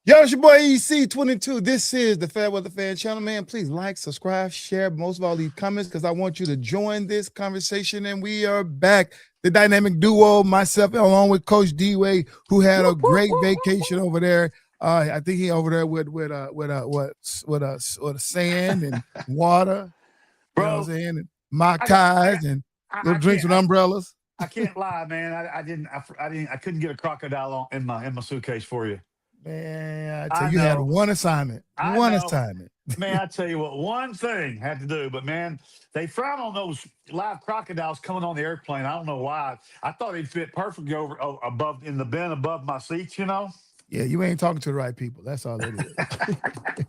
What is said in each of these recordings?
Yo, it's your boy EC22. This is the FairWeather Fan channel, man. Please like, subscribe, share, but most of all, leave comments because I want you to join this conversation. And we are back. The dynamic duo, myself, along with Coach D-Way, who had a great vacation over there. I think he over there with sand and water, you know what I'm Bro, saying, and Mackay's and little drinks with umbrellas. I can't lie, man. I couldn't get a crocodile in my suitcase for you. Man, I tell I you, had know. one assignment. I One know. assignment. Man, I tell you what, one thing had to do, but man, they frown on those live crocodiles coming on the airplane. I don't know why. I thought they'd fit perfectly above in the bin above my seats, you know. Yeah, you ain't talking to the right people. That's all it is. But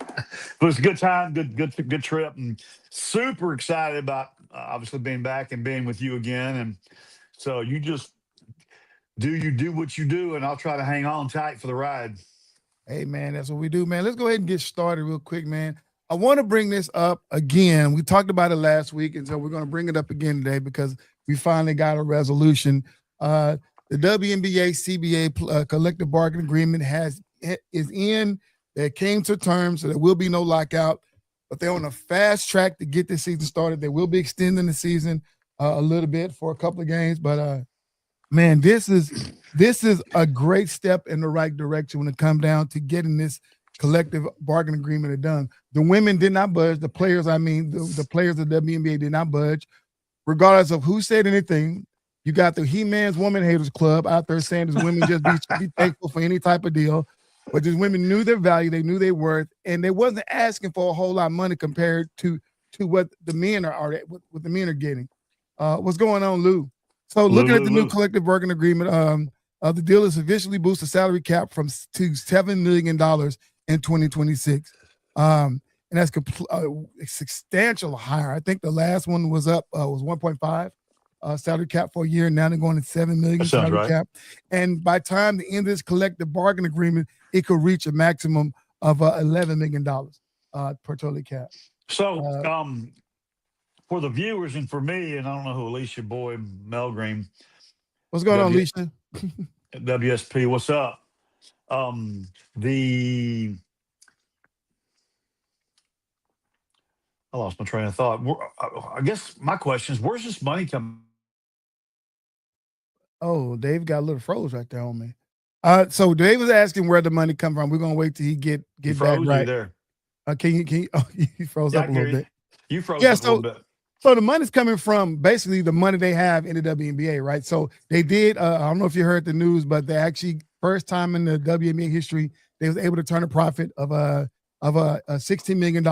it was a good time, good trip, and super excited about obviously being back and being with you again. And so you do what you do, and I'll try to hang on tight for the ride. Hey, man, that's what we do, man. Let's go ahead and get started real quick, man. I want to bring this up again. We talked about it last week, and so we're going to bring it up again today because we finally got a resolution. The WNBA CBA collective bargaining agreement is in. They came to terms, so there will be no lockout, but they're on a fast track to get this season started. They will be extending the season a little bit for a couple of games, but man, this is a great step in the right direction when it comes down to getting this collective bargaining agreement done. The women did not budge. The players, the players of the WNBA did not budge, regardless of who said anything. You got the He-Man's Woman Haters Club out there saying this women just be thankful for any type of deal. But these women knew their value, they knew their worth, and they wasn't asking for a whole lot of money compared to what the men what the men are getting. What's going on, Lou? So looking at the new collective bargaining agreement, the deal is officially boosts the salary cap to $7 million in 2026. And that's a substantial higher. I think the last one was 1.5 salary cap for a year. Now they're going to $7 million salary cap. And by the time the end of this collective bargaining agreement, it could reach a maximum of $11 million per total cap. So for the viewers and for me, and I don't know who, Alicia Boy, Mel Green. What's going on, Alicia? WSP, what's up? I lost my train of thought. I guess my question is, where's this money coming? Oh, Dave got a little froze right there on me. So Dave was asking where the money come from. We're gonna wait till he get back right. There. Can you? Oh, you froze up a little bit. You froze up a little bit. So the money's coming from basically the money they have in the WNBA, right? So they did. I don't know if you heard the news, but they actually first time in the WNBA history they was able to turn a profit of $16 million,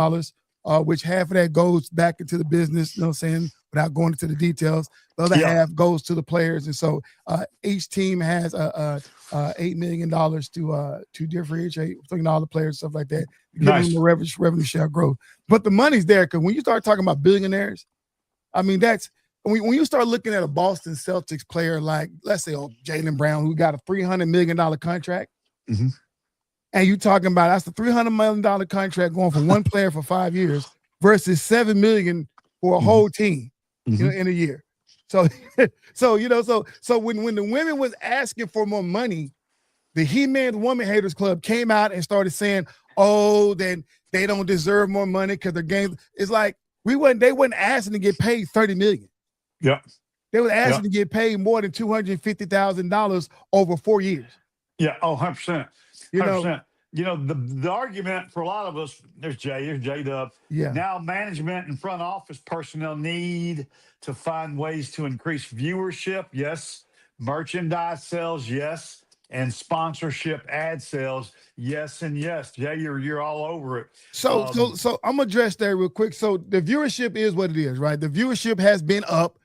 which half of that goes back into the business. You know what I'm saying? Without going into the details, the other half goes to the players, and so each team has $8 million to differentiate between all the players, stuff like that. Nice. Giving them the revenue share growth, but the money's there because when you start talking about billionaires, I mean that's when you start looking at a Boston Celtics player like let's say Jaylen Brown, who got a $300 million contract, and you talking about that's the $300 million contract going for one player for 5 years versus $7 million for a whole team. In a year. So when the women was asking for more money, the He-Man Woman Haters Club came out and started saying, oh, then they don't deserve more money because their game is like they wasn't asking to get paid $30 million. Yeah. They were asking to get paid more than $250,000 over 4 years. Yeah. Oh, 100%. 100%. You know, the argument for a lot of us, there's J-Dub. Yeah. Now management and front office personnel need to find ways to increase viewership. Yes. Merchandise sales. Yes. And sponsorship ad sales. Yes. And yes. Jay, you're all over it. So I'm gonna address that real quick. So the viewership is what it is, right? The viewership has been up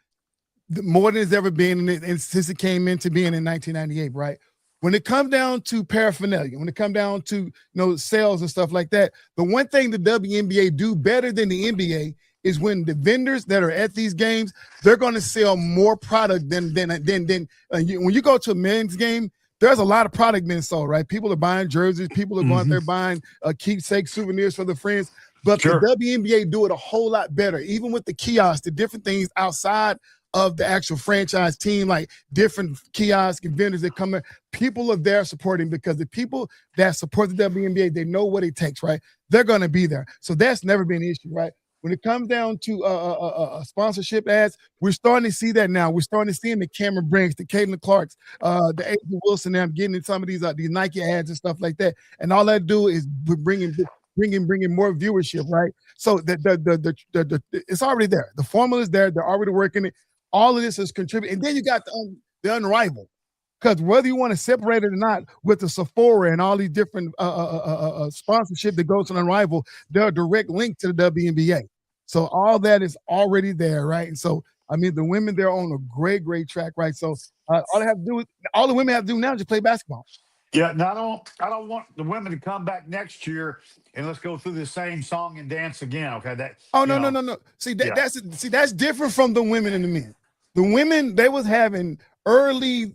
more than it's ever been since it came into being in 1998, right? When it comes down to paraphernalia, when it comes down to sales and stuff like that, the one thing the WNBA do better than the NBA is when the vendors that are at these games, they're going to sell more product than when you go to a men's game. There's a lot of product being sold, right? People are buying jerseys, people are going out there buying keepsake souvenirs for their friends. But the WNBA do it a whole lot better, even with the kiosks, the different things outside of the actual franchise team, like different kiosks and vendors that come in. People are there supporting because the people that support the WNBA, they know what it takes, right? They're going to be there. So that's never been an issue, right? When it comes down to sponsorship ads, we're starting to see that now. We're starting to see them, the Cameron Briggs, the Caitlin Clarks, the Adrian Wilson. Now I'm getting in some of these Nike ads and stuff like that. And all that do is bringing more viewership, right? So it's already there. The formula is there. They're already working it. All of this is contributing. And then you got the unrivaled. Because whether you want to separate it or not, with the Sephora and all these different sponsorship that goes to Unrivaled, they're a direct link to the WNBA. So all that is already there, right? And so, I mean, the women, they're on a great, great track, right? So all the women have to do now is just play basketball. Yeah, no, I don't want the women to come back next year and let's go through the same song and dance again. Okay, no. See, that's different from the women and the men. The women, they was having early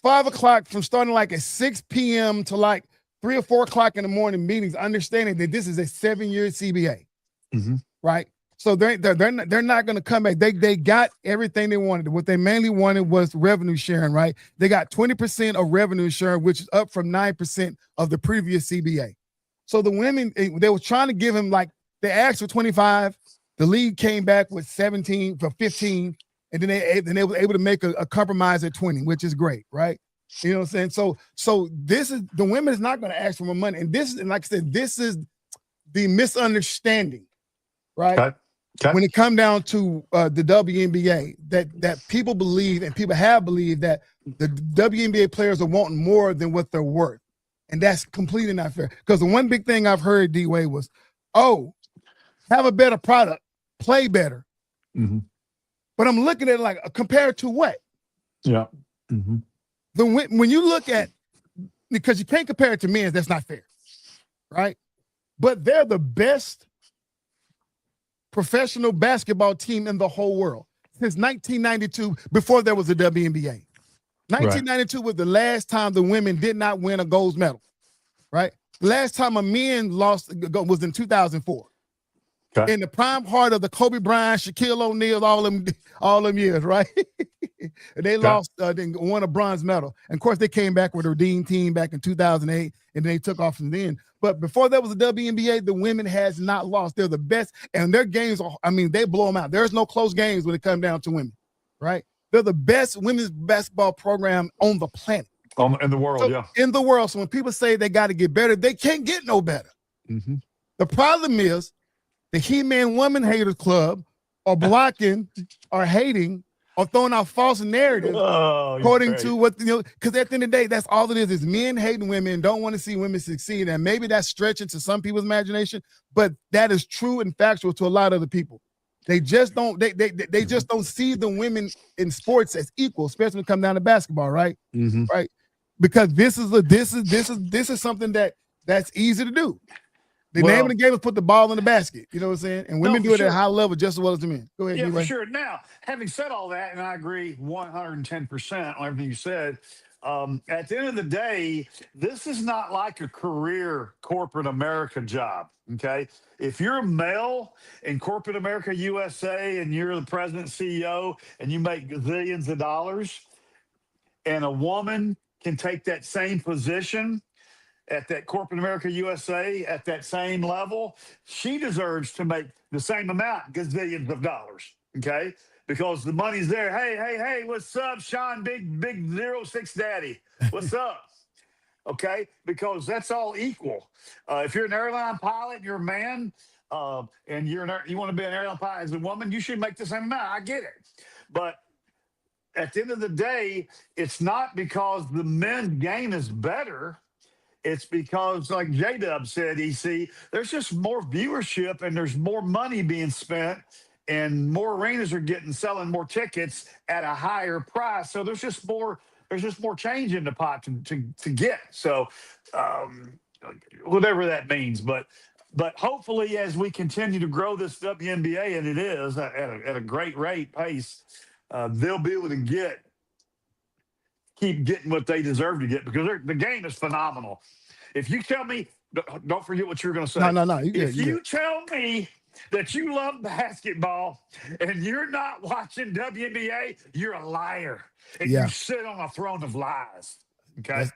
5 o'clock from starting like at 6 p.m. to like 3 or 4 o'clock in the morning meetings, understanding that this is a 7-year CBA, right? So they're not going to come back. They got everything they wanted. What they mainly wanted was revenue sharing, right? They got 20% of revenue sharing, which is up from 9% of the previous CBA. So the women, they were trying to give him they asked for 25. The league came back with 17 for 15. And then they were able to make a compromise at 20, which is great, right? You know what I'm saying? So this is the women is not going to ask for more money, and like I said, this is the misunderstanding, right? Okay. When it comes down to the WNBA, that people believe and people have believed that the WNBA players are wanting more than what they're worth, and that's completely not fair. Because the one big thing I've heard D-Way was, have a better product, play better. Mm-hmm. But I'm looking at it compared to what? Yeah. Mm-hmm. When you look at, because you can't compare it to men, that's not fair, right? But they're the best professional basketball team in the whole world since 1992, before there was a WNBA. 1992 was the last time the women did not win a gold medal, right? The last time a man lost was in 2004. Okay. In the prime heart of the Kobe Bryant, Shaquille O'Neal, all them years, right? They lost, won a bronze medal. And of course, they came back with a redeemed team back in 2008, and they took off from then. But before that was the WNBA, the women has not lost. They're the best, and their games they blow them out. There's no close games when it comes down to women, right? They're the best women's basketball program on the planet. In the world, In the world. So when people say they got to get better, they can't get no better. Mm-hmm. The problem is, the He-Man Woman Haters Club are blocking or hating or throwing out false narratives according to what, because at the end of the day, that's all it is men hating women and don't want to see women succeed. And maybe that's stretching to some people's imagination, but that is true and factual to a lot of other people. They just don't, they just don't see the women in sports as equal, especially when it comes down to basketball, right? Mm-hmm. Right. Because this is something that's easy to do. The name of the game is put the ball in the basket. You know what I'm saying? And women do it at a high level just as well as the men. Go ahead. Yeah, for sure. Now, having said all that, and I agree 110% on everything you said, at the end of the day, this is not like a career corporate America job, okay? If you're a male in corporate America USA and you're the president, CEO, and you make gazillions of dollars, and a woman can take that same position at that corporate America USA at that same level, she deserves to make the same amount, gazillions of dollars, okay? Because the money's there. Hey, what's up, Sean, big 06 daddy? What's up? Okay, because that's all equal. If you're an airline pilot and you're a man, and you want to be an airline pilot as a woman, you should make the same amount. I get it. But at the end of the day, it's not because the men's game is better. It's because, like J-Dub said, EC, there's just more viewership and there's more money being spent and more arenas are selling more tickets at a higher price. So there's just more change in the pot to get. So whatever that means. But hopefully as we continue to grow this WNBA, and it is at a great pace, they'll be able to keep getting what they deserve to get, because the game is phenomenal. If you tell me, don't forget what you're going to say. No. If you tell me that you love basketball and you're not watching WNBA, you're a liar. And Yeah. you sit on a throne of lies. Okay. That's,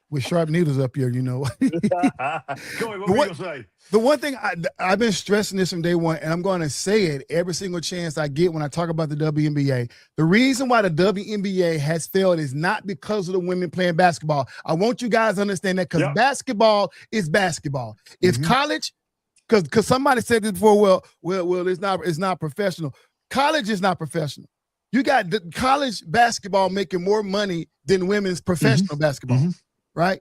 with sharp needles up here, you know. Joey, what were you going to say? The one thing I've been stressing this from day one, and I'm going to say it every single chance I get when I talk about the WNBA. The reason why the WNBA has failed is not because of the women playing basketball. I want you guys to understand that because basketball is basketball. If college, because somebody said this before, well, it's not professional. College is not professional. You got the college basketball making more money than women's professional basketball, right?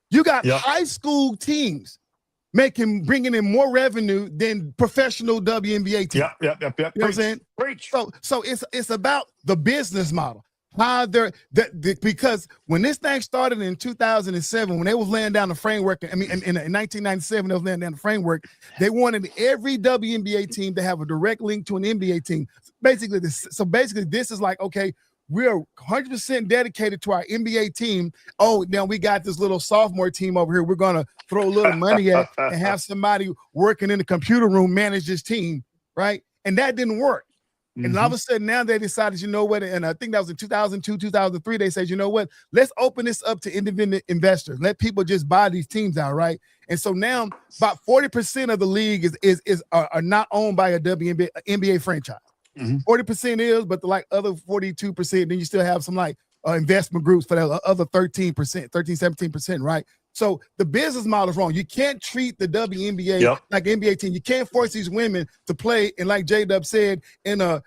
You got high school teams bringing in more revenue than professional WNBA teams. Yep. You know what I'm saying? Preach. So it's about the business model. How because when this thing started in 2007, when they was laying down the framework, in 1997, they was laying down the framework. They wanted every WNBA team to have a direct link to an NBA team. Basically, this is like, okay, we're 100% dedicated to our NBA team. Oh, now we got this little sophomore team over here. We're gonna throw a little money at and have somebody working in the computer room manage this team, right? And that didn't work. And all of a sudden now they decided, you know what, and I think that was in 2002, 2003, they said, you know what, let's open this up to independent investors. Let people just buy these teams out, right? And so now about 40% of the league are not owned by a NBA franchise. 40% is, but the like other 42%, then you still have some like investment groups for that other 13%, 17%, right? So the business model is wrong. You can't treat the WNBA like an NBA team. You can't force these women to play, and like J-Dub said, in a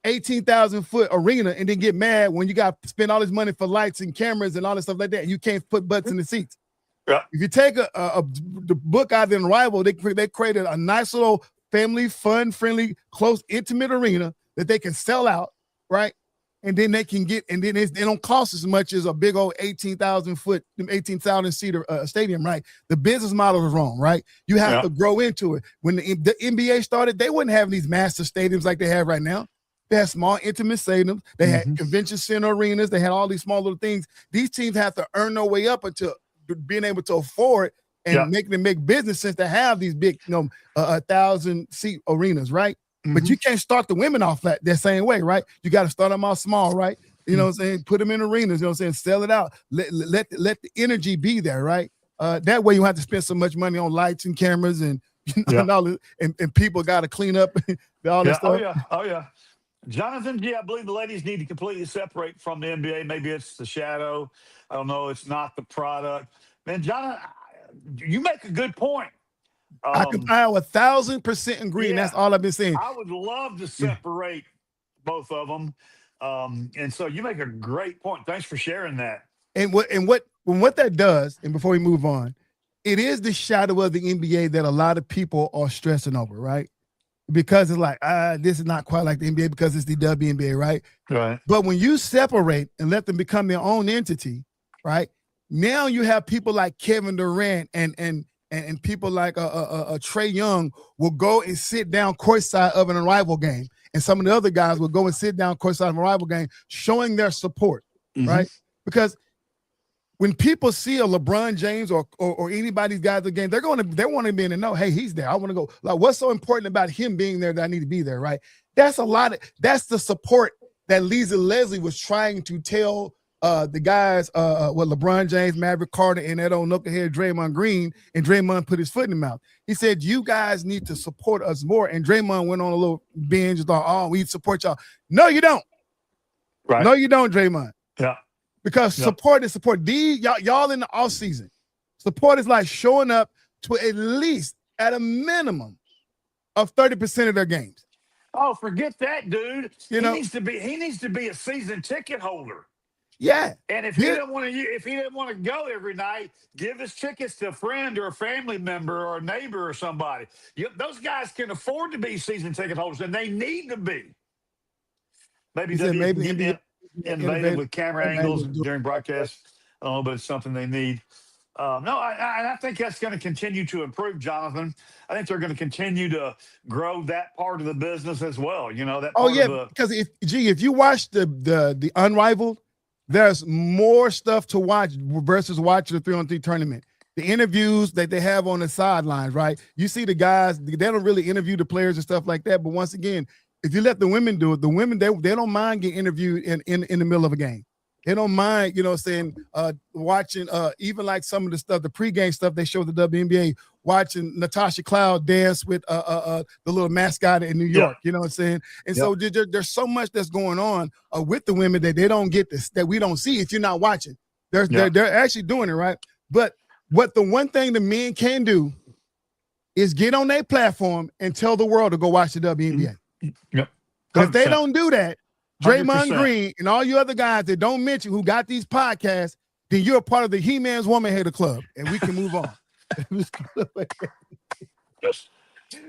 18,000-foot arena and then get mad when you got to spend all this money for lights and cameras and all this stuff like that, and you can't put butts in the seats. Yeah. If you take the book out of the Rival, they created a nice little family, fun, friendly, close, intimate arena that they can sell out, right? And then they can get, and then they don't cost as much as a big old 18,000-foot, 18,000-seater stadium, right? The business model is wrong, right? You have to grow into it. When the NBA started, they wouldn't have these massive stadiums like they have right now. They had small, intimate stadiums. They had convention center arenas. They had all these small little things. These teams have to earn their way up into being able to afford and making it make business sense to have these big, 1,000-seat arenas, right? But you can't start the women off that same way, right? You got to start them off small, right? You know what I'm saying? Put them in arenas, you know what I'm saying? Sell it out. Let the energy be there, right? That way you don't have to spend so much money on lights and cameras and and all this, and people got to clean up all this stuff. Oh yeah. Jonathan, I believe the ladies need to completely separate from the NBA. Maybe it's the shadow. I don't know. It's not the product. Man, Jonathan, you make a good point. I 1,000% agree, and that's all I've been saying. I would love to separate both of them, and so you make a great point. Thanks for sharing that. And what that does, and before we move on, it is the shadow of the NBA that a lot of people are stressing over, right? Because it's like, this is not quite like the NBA because it's the WNBA, right? Right. But when you separate and let them become their own entity, right? Now you have people like Kevin Durant and people like Trae Young will go and sit down courtside of an Arrival game. And some of the other guys will go and sit down courtside of an Arrival game, showing their support, right? Because when people see a LeBron James or anybody's guys at the game, they want to be in and know, hey, he's there. I want to go. Like, what's so important about him being there that I need to be there, right? That's the support that Lisa Leslie was trying to tell the guys, LeBron James, Maverick Carter, and that old knucklehead Draymond Green, and Draymond put his foot in the mouth. He said, you guys need to support us more. And Draymond went on a little binge and thought, oh, we support y'all. No, you don't. Right. No, you don't, Draymond. Yeah. Because support is support. Y'all in the off season, support is like showing up to at least at a minimum of 30% of their games. Oh, forget that, dude. He needs to be a season ticket holder. Yeah. And if he didn't want to go every night, give his tickets to a friend or a family member or a neighbor or somebody. Those guys can afford to be season ticket holders, and they need to be. Maybe innovative with camera angles during broadcast. I don't know, but it's something they need. I think that's going to continue to improve, Jonathan. I think they're going to continue to grow that part of the business as well. That. Because if you watch the Unrivaled, there's more stuff to watch versus watching the 3-on-3 tournament. the interviews that they have on the sidelines, right? You see the guys, they don't really interview the players and stuff like that. But once again, if you let the women do it, the women, they don't mind getting interviewed in the middle of a game. They don't mind, watching even like some of the stuff, the pregame stuff they show the WNBA, watching Natasha Cloud dance with the little mascot in New York. You know what I'm saying? And so there's so much that's going on with the women that they don't get this, that we don't see if you're not watching. They're actually doing it, right? But what the one thing the men can do is get on their platform and tell the world to go watch the WNBA. Yep. But if they don't do that, Draymond 100%. Green and all you other guys that don't mention who got these podcasts, then you're a part of the He-Man's Woman Hater Club, and we can move on.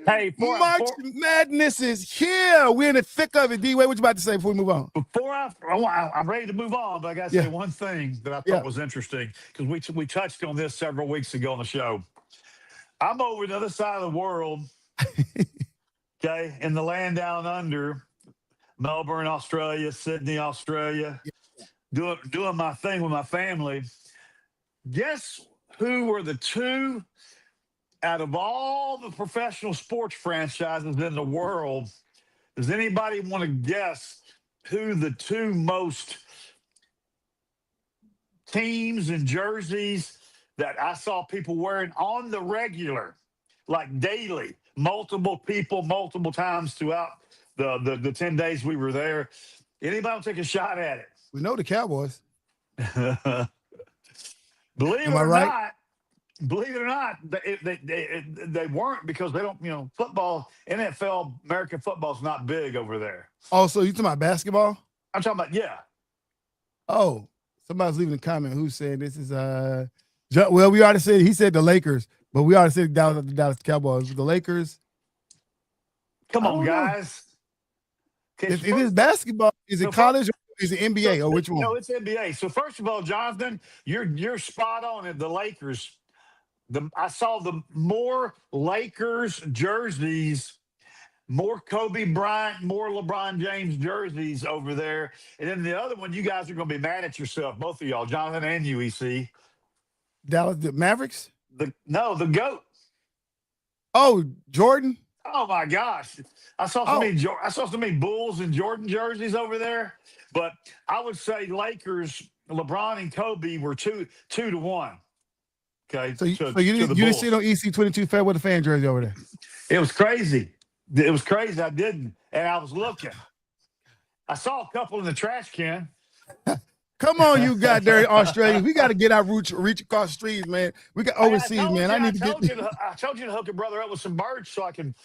Hey, March Madness is here. We're in the thick of it. D-Way, what you about to say before we move on? I'm ready to move on, but I got to say one thing that I thought was interesting, because we touched on this several weeks ago on the show. I'm over the other side of the world, okay, in the land down under, Melbourne, Australia, Sydney, Australia, doing my thing with my family. Guess who were the two out of all the professional sports franchises in the world? Does anybody want to guess who the two most teams and jerseys that I saw people wearing on the regular, like daily, multiple people, multiple times throughout the 10 days we were there? Anybody want to take a shot at it? We know the Cowboys. Believe it or not, they weren't, because they don't, football, NFL, American football is not big over there. Oh, so you talking about basketball? I'm talking about, Oh, somebody's leaving a comment who said this is, well, we already said, he said the Lakers, but we already said the Dallas Cowboys. The Lakers. Come on, guys. If it's basketball, is it college or is it NBA, or which one? No, it's NBA. So first of all, Jonathan, you're spot on at the Lakers. I saw the more Lakers jerseys, more Kobe Bryant, more LeBron James jerseys over there. And then the other one, you guys are going to be mad at yourself, both of y'all, Jonathan and UEC. Dallas, the Mavericks? The GOAT. Oh, Jordan? Oh my gosh. I saw so many Bulls and Jordan jerseys over there. But I would say Lakers, LeBron and Kobe were 2-1. Okay. So you didn't see no EC22 FairWeather Fan jersey over there? It was crazy. I didn't. And I was looking. I saw a couple in the trash can. Come on, you goddamn Australians. We got to get our roots, reach across the streets, man. We got overseas, man. I told you to hook a brother up with some merch so I can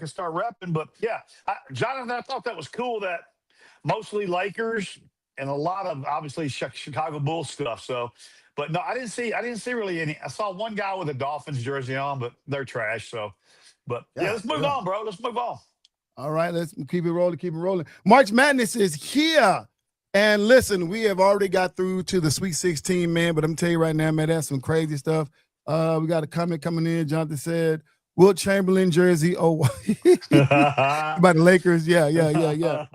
start repping. But yeah, Jonathan, I thought that was cool that mostly Lakers and a lot of obviously Chicago Bulls stuff. So, but no, I didn't see really any. I saw one guy with a Dolphins jersey on, but they're trash. So, but let's move on, bro. Let's move on. All right, let's keep it rolling. March Madness is here. And listen, we have already got through to the Sweet 16, man. But I'm telling you right now, man, that's some crazy stuff. We got a comment coming in. Jonathan said, Wilt Chamberlain jersey. Oh, about the Lakers. Yeah.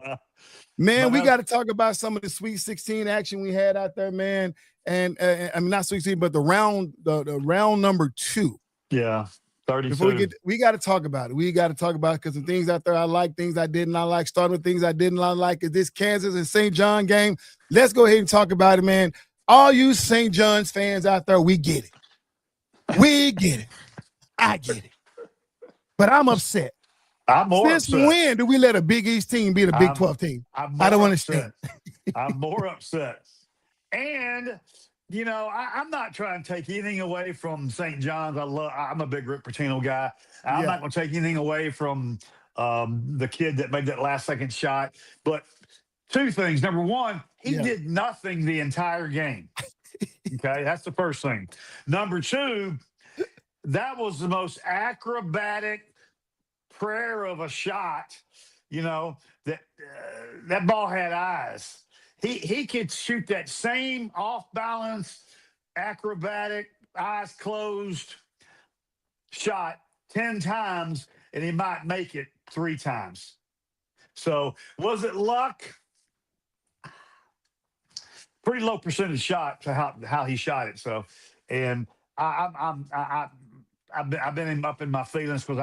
Man, we got to talk about some of the Sweet 16 action we had out there, man. And I mean, not Sweet 16, but the round number 2. Yeah. 32. Before we got to talk about it. We got to talk about it because some things out there I like, things I did not like. Starting with things I did not like is this Kansas and St. John game. Let's go ahead and talk about it, man. All you St. John's fans out there, we get it. We get it. I get it. But I'm upset. I'm more Since upset. when do we let a Big East team beat a Big 12 team? I don't understand. I'm more upset. And I'm not trying to take anything away from St. John's. I'm a big Rick Pitino guy. I'm not going to take anything away from the kid that made that last second shot. But two things. Number one, he did nothing the entire game. Okay, that's the first thing. Number two, that was the most acrobatic prayer of a shot. That ball had eyes. He could shoot that same off-balance, acrobatic, eyes closed shot 10 times, and he might make it 3 times. So was it luck? Pretty low percentage shot to how he shot it. So, and I've been up in my feelings because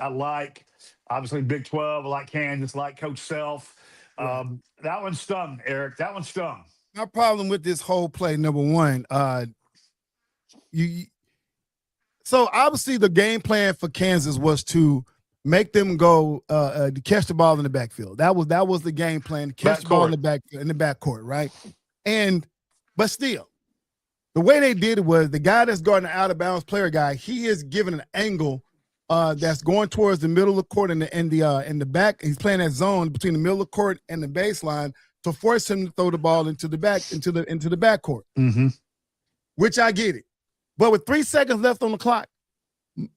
I like obviously Big 12. I like Kansas. I like Coach Self. Right. That one stung, Eric. That one stung. My problem with this whole play, number one, so obviously the game plan for Kansas was to make them go to catch the ball in the backfield. That was the game plan, to catch the ball in the backcourt, right? But still, the way they did it was the guy that's guarding the out of bounds player guy, he is given an angle that's going towards the middle of the court and the back. He's playing that zone between the middle of the court and the baseline to force him to throw the ball into the backcourt. Mm-hmm. Which I get it. But with 3 seconds left on the clock,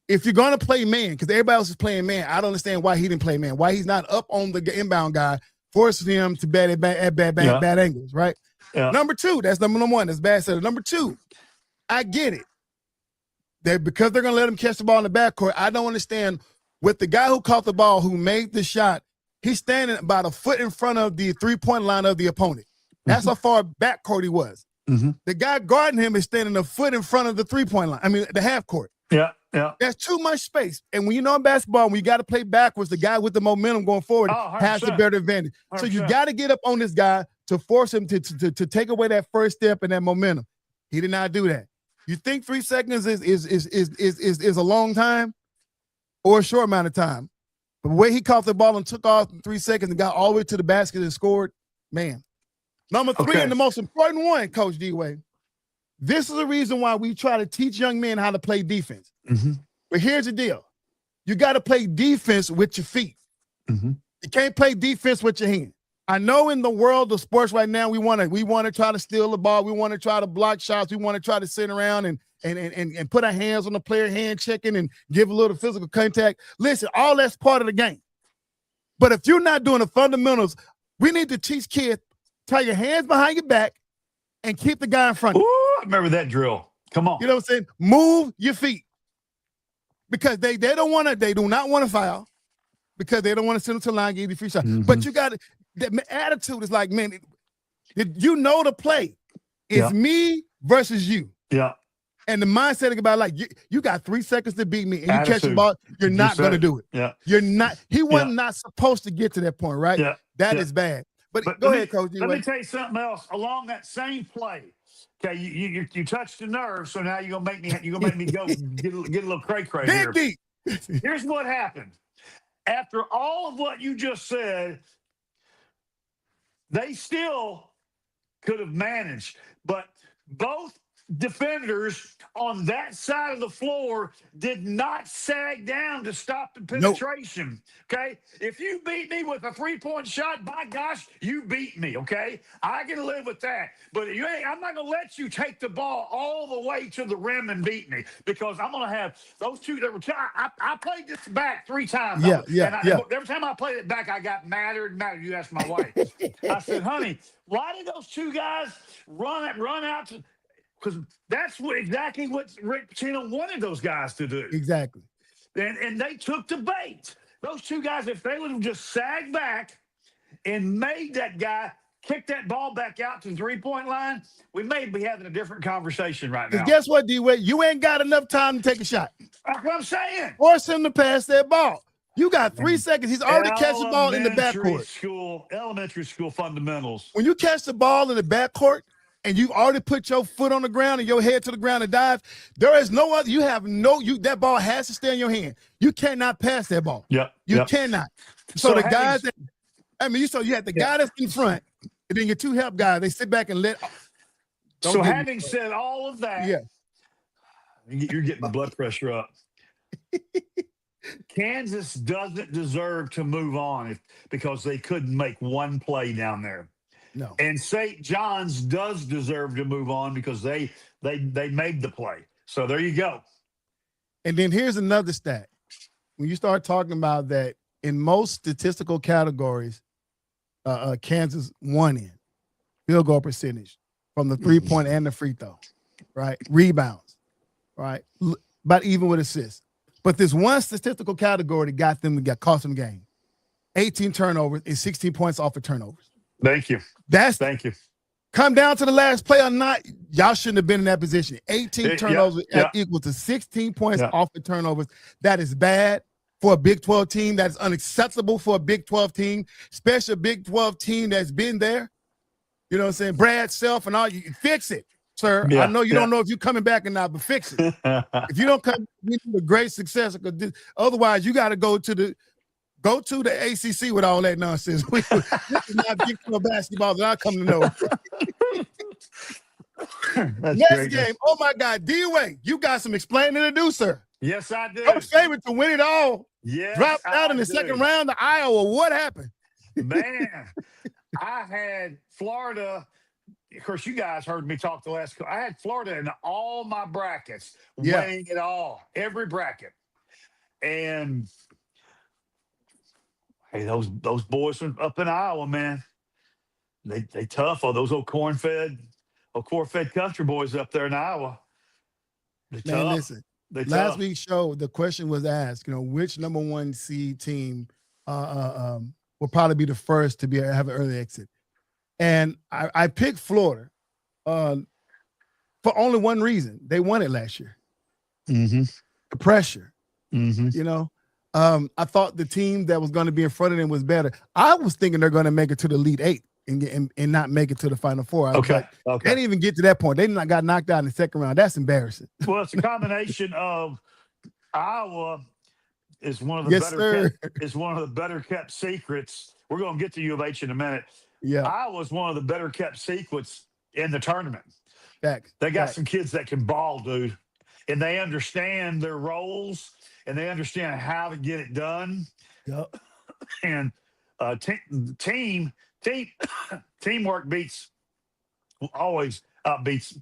if you're going to play man, because everybody else is playing man, I don't understand why he didn't play man, why he's not up on the inbound guy, forcing him to bat at bad angles, right? Yeah. Number two, that's number one. That's bad setter. Number two, I get it. Because they're going to let him catch the ball in the backcourt, I don't understand with the guy who caught the ball, who made the shot, he's standing about a foot in front of the three-point line of the opponent. That's how far backcourt he was. Mm-hmm. The guy guarding him is standing a foot in front of the three-point line. I mean, the half court. Yeah. There's too much space. And when you know in basketball, when you got to play backwards, the guy with the momentum going forward has the better advantage. 100%. So you got to get up on this guy to force him to take away that first step and that momentum. He did not do that. You think 3 seconds is a long time or a short amount of time? But the way he caught the ball and took off in 3 seconds and got all the way to the basket and scored, man. Number three, and the most important one, Coach D-Way, this is the reason why we try to teach young men how to play defense. Mm-hmm. But here's the deal. You got to play defense with your feet. Mm-hmm. You can't play defense with your hand. I know in the world of sports right now, we want to try to steal the ball. We want to try to block shots. We want to try to sit around and put our hands on the player, hand checking and give a little physical contact. Listen, all that's part of the game. But if you're not doing the fundamentals, we need to teach kids, tie your hands behind your back and keep the guy in front of you. Ooh, I remember that drill. Come on. You know what I'm saying? Move your feet. Because they do not want to foul, because they don't want to send them to the line and give you free shot. Mm-hmm. But you got to, the attitude is like, man, you know the play. It's me versus you. Yeah. And the mindset about like, you got 3 seconds to beat me and you catch the ball, you're not going to do it. Yeah. You're not. He was not supposed to get to that point, right? Yeah. That is bad. But go ahead, Coach. Let me tell you something else along that same play. Okay, you touched the nerve, so now you're gonna make me go get a little cray here. Deep. Here's what happened. After all of what you just said, they still could have managed, but both defenders on that side of the floor did not sag down to stop the penetration. Nope. Okay, if you beat me with a 3-point shot, by gosh, you beat me. Okay, I can live with that. But I'm not gonna let you take the ball all the way to the rim and beat me, because I'm gonna have those two that were. I played this back 3 times. Every time I played it back, I got madder. You asked my wife. I said, "Honey, why did those two guys run out to?" Because that's exactly what Rick Pitino wanted those guys to do. Exactly. And they took the bait. Those two guys, if they would have just sagged back and made that guy kick that ball back out to the 3-point line, we may be having a different conversation right now. Guess what, D-Way? You ain't got enough time to take a shot. That's what I'm saying. Force him to pass that ball. You got 3 seconds. He's already catched the ball in the backcourt. Elementary school fundamentals. When you catch the ball in the backcourt, and you've already put your foot on the ground and your head to the ground and dive, there is no other. That ball has to stay in your hand. You cannot pass that ball. You cannot. So the guys that, you had the guy that's in front, and then your 2 help guys, they sit back and let. So having said all of that, you're getting my blood pressure up. Kansas doesn't deserve to move on because they couldn't make one play down there. No. And St. John's does deserve to move on because they made the play. So there you go. And then here's another stat. When you start talking about that, in most statistical categories, Kansas won in field goal percentage from the 3-point and the free throw, right? Rebounds, right? About even with assists. But this one statistical category that cost them the game. 18 turnovers and 16 points off of turnovers. Thank you. Thank you. Come down to the last play or not, y'all shouldn't have been in that position. 18 turnovers equal to 16 points off the turnovers. That is bad for a Big 12 team. That is unacceptable for a Big 12 team, especially a Big 12 team that's been there. You know what I'm saying? Brad Self and all, you fix it, sir. I know you don't know if you're coming back or not, but fix it. If you don't come, we need a great successor, because otherwise you got to go to the ACC with all that nonsense. This is not Big 12 basketball that I come to know. Next game. Oh my God, D-Way, you got some explaining to do, sir. Yes, I do. Your favorite to win it all. Yes, dropped out in the second round to Iowa. What happened? Man, I had Florida. Of course, you guys heard me talk the last. I had Florida in all my brackets, winning it all, every bracket. And hey, those boys from up in Iowa, man, they tough. Those old corn-fed country boys up there in Iowa. They man, tough. Listen. Last week's show, the question was asked, which number 1 seed team will probably be the first to have an early exit. And I picked Florida for only one reason. They won it last year. Mm-hmm. The pressure. Mm-hmm. I thought the team that was going to be in front of them was better. I was thinking they're going to make it to the Elite Eight and not make it to the Final Four. Okay. They didn't even get to that point. They got knocked out in the second round. That's embarrassing. Well, it's a combination of Iowa is one of the better kept secrets. We're going to get to U of H in a minute. Yeah, Iowa's one of the better kept secrets in the tournament. They got some kids that can ball, dude, and they understand their roles and they understand how to get it done. Yep. And teamwork always outwins,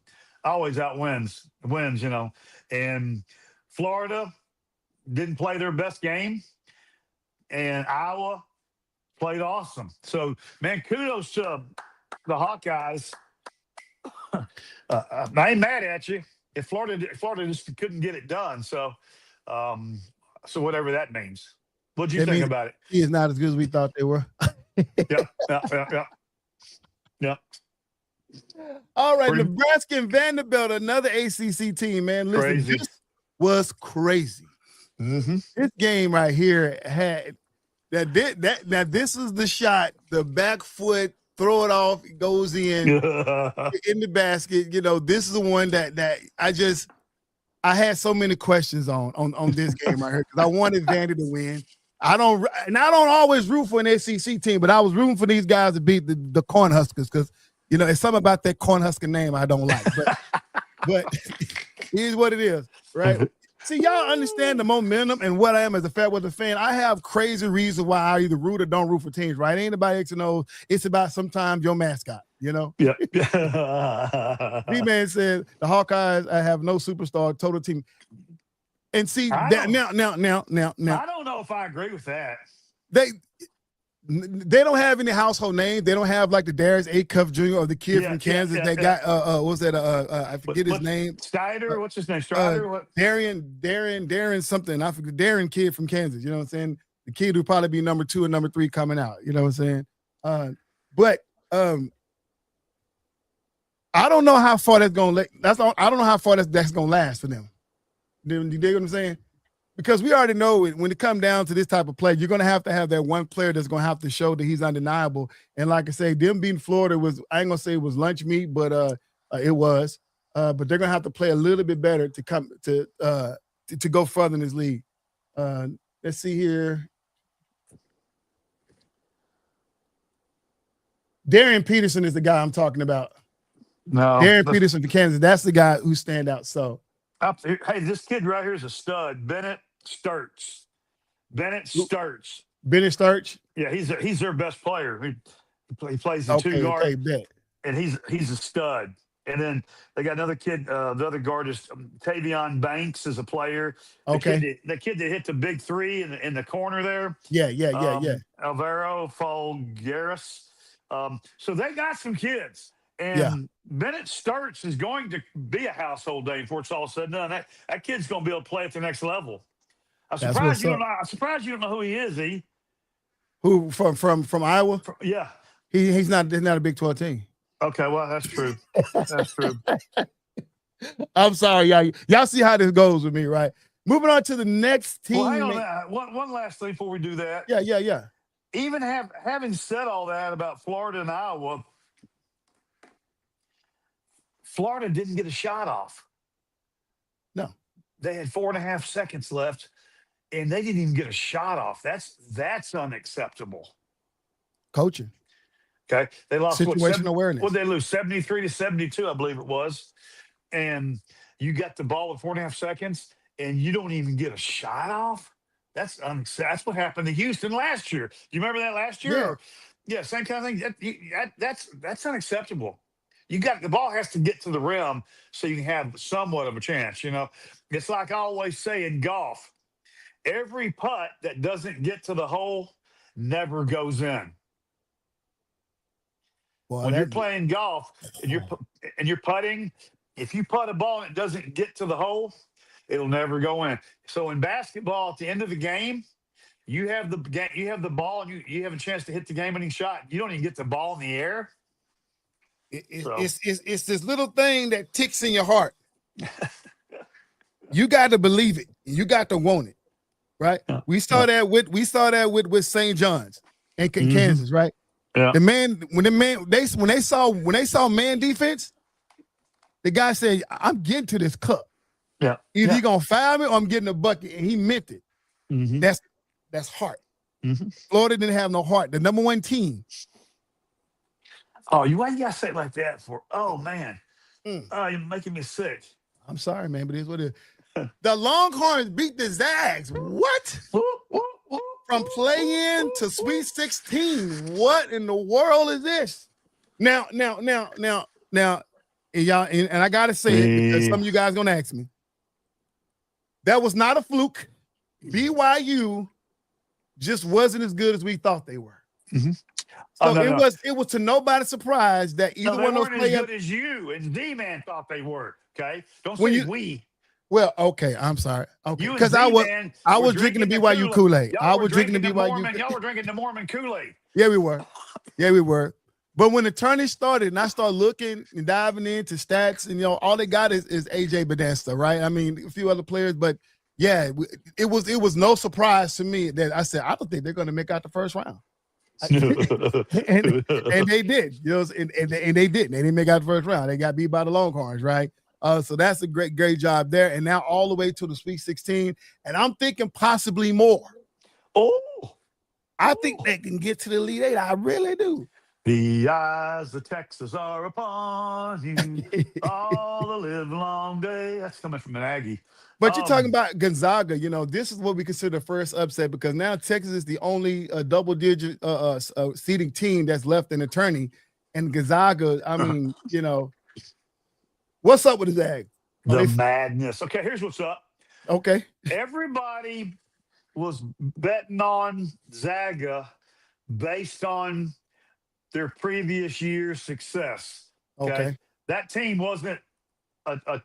and Florida didn't play their best game, and Iowa played awesome. So, man, kudos to the Hawkeyes. I ain't mad at you. If Florida just couldn't get it done, so whatever that means. What'd you think about it? He is not as good as we thought they were. Yeah. All right, Nebraska and Vanderbilt, another ACC team, man. Listen, crazy. This was crazy. Mm-hmm. This game right here had that. This is the shot. The back foot, throw it off, it goes in the basket. This is the one that I had so many questions on this game right here because I wanted Vandy to win. I don't always root for an SEC team, but I was rooting for these guys to beat the Cornhuskers because it's something about that Cornhusker name I don't like. But here's what it is, right? See, y'all understand the momentum and what I am as a FairWeather fan. I have crazy reasons why I either root or don't root for teams, right? It ain't about X and O's. It's about sometimes your mascot, Yeah. D-Man said the Hawkeyes have no superstar, total team. And see, now. I don't know if I agree with that. They don't have any household names. They don't have like the Darius Acuff Jr. or the kid from Kansas. They got what's that? I forget his name. Strider. What's his name? Strider. Darren something. I forget. Darren kid from Kansas. You know what I'm saying? The kid who probably be number 2 and number 3 coming out. You know what I'm saying? But I don't know how far that's gonna. I don't know how far that's gonna last for them. You dig what I'm saying? Because we already know when it comes down to this type of play, you're going to have that one player that's going to have to show that he's undeniable. And like I say, them beating Florida I ain't going to say it was lunch meat, but it was. But they're going to have to play a little bit better to come to go further in this league. Let's see here. Darian Peterson is the guy I'm talking about. No, Darian Peterson from Kansas. That's the guy who stand out. So. Hey, this kid right here is a stud. Bennett Sturts. Bennett Sturts? Yeah, he's their best player. He plays the 2 guard, and he's a stud. And then they got another kid. The other guard is Tavion Banks is a player. The kid that hit the big 3 in the corner there. Yeah. Alvaro Folgueras. So they got some kids. And Bennett Sturts is going to be a household name before it's all said and done. That kid's going to be able to play at the next level. I'm surprised you don't know who he is, E. Who from Iowa? Yeah. He's not a Big 12 team. Okay, well, that's true. That's true. I'm sorry, y'all. Y'all see how this goes with me, right? Moving on to the next team. Well, hang on. One last thing before we do that. Yeah. Even having said all that about Florida and Iowa, Florida didn't get a shot off. No. They had 4.5 seconds left, and they didn't even get a shot off. That's unacceptable. Coaching. Okay, they lost Situational awareness. What did they lose? 73-72, I believe it was. And you got the ball with 4.5 seconds, and you don't even get a shot off. That's what happened to Houston last year. Do you remember that last year? Yeah, same kind of thing. That's unacceptable. The ball has to get to the rim so you can have somewhat of a chance. It's like I always say in golf, every putt that doesn't get to the hole never goes in. Well, when you're playing golf and you're putting, if you putt a ball and it doesn't get to the hole, it'll never go in. So in basketball, at the end of the game, you have the ball and you have a chance to hit the game-winning shot. You don't even get the ball in the air. It's this little thing that ticks in your heart. You got to believe it. You got to want it, right? Yeah. We saw that with St. John's and Kansas, right? Yeah. When they saw man defense, the guy said, "I'm getting to this cup. Yeah. Either he gonna foul me or I'm getting a bucket," and he meant it. Mm-hmm. That's heart. Mm-hmm. Florida didn't have no heart. The number one team. Oh, why you gotta say it like that for? Oh man, you're making me sick. I'm sorry, man, but it's what it is. The Longhorns beat the Zags. What? From play-in to Sweet 16. What in the world is this? Now, and y'all, and I gotta say it because some of you guys gonna ask me. That was not a fluke. BYU just wasn't as good as we thought they were. Mm-hmm. So it was to nobody's surprise that either one of those players as good as you and D-Man thought they were. Okay, don't say we. Well, okay, I'm sorry. Okay, because I was drinking the BYU Kool-Aid. I was drinking the BYU. Y'all were drinking the Mormon Kool-Aid. Yeah, we were. But when the tournament started and I started looking and diving into stats, and all they got is AJ Bedesta, right? I mean, a few other players, but yeah, it was no surprise to me that I said I don't think they're going to make out the first round. and they did, and they didn't. They didn't make out the first round. They got beat by the Longhorns, right? So that's a great job there. And now all the way to the Sweet 16. And I'm thinking possibly more. Oh, I think they can get to the Elite Eight. I really do. The eyes of Texas are upon you all the live long day. That's coming from an Aggie. But you're talking about Gonzaga. This is what we consider the first upset because now Texas is the only double-digit seeding team that's left in the tourney. And Gonzaga, I mean, what's up with the Zags? The madness. Okay, here's what's up. Okay. Everybody was betting on Zaga based on their previous year's success. Okay. That team wasn't a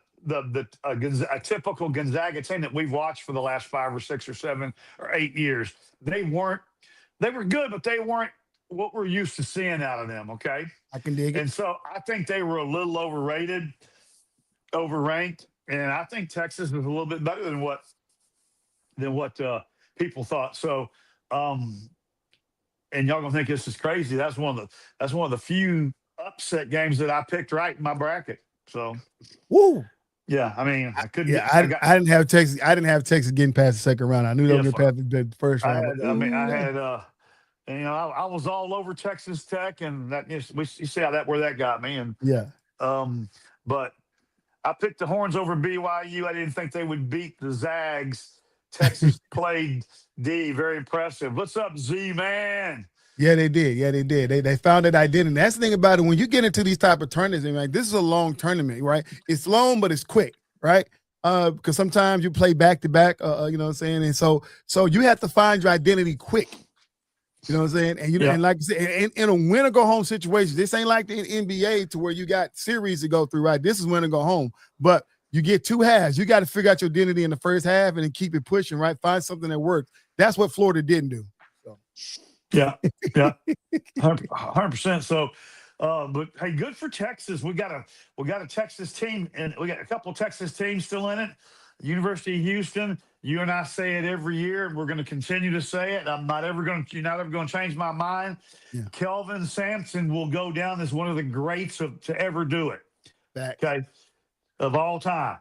typical Gonzaga team that we've watched for the last 5 or 6 or 7 or 8 years. They were good, but they weren't what we're used to seeing out of them. Okay. I can dig it. And so I think they were a little overranked. And I think Texas is a little bit better than what people thought. So, and y'all gonna think this is crazy. That's one of the few upset games that I picked right in my bracket. So, woo. Yeah, I mean, I couldn't. Yeah, I didn't have Texas. I didn't have Texas getting past the second round. I knew they were getting past the first round. I was all over Texas Tech, and you see where that got me. And but I picked the Horns over BYU. I didn't think they would beat the Zags. Texas played D, very impressive. What's up, Z man? Yeah, they did. They found that identity. That's the thing about it. When you get into these type of tournaments, and like this is a long tournament, right? It's long, but it's quick, right? Because sometimes you play back to back, you know what I'm saying? And so you have to find your identity quick. You know what I'm saying? And and like I said, in a win or go home situation, this ain't like the NBA to where you got series to go through, right? This is win or go home. But you get 2 halves. You got to figure out your identity in the first half and then keep it pushing, right? Find something that works. That's what Florida didn't do. So. Yeah, 100%. So But hey, good for Texas. We got a Texas team, and we got a couple of Texas teams still in it. University of Houston. You and I say it every year, and we're going to continue to say it. You're not ever going to change my mind. Yeah. Kelvin Sampson will go down as one of the greats to ever do it. Back. Okay, of all time.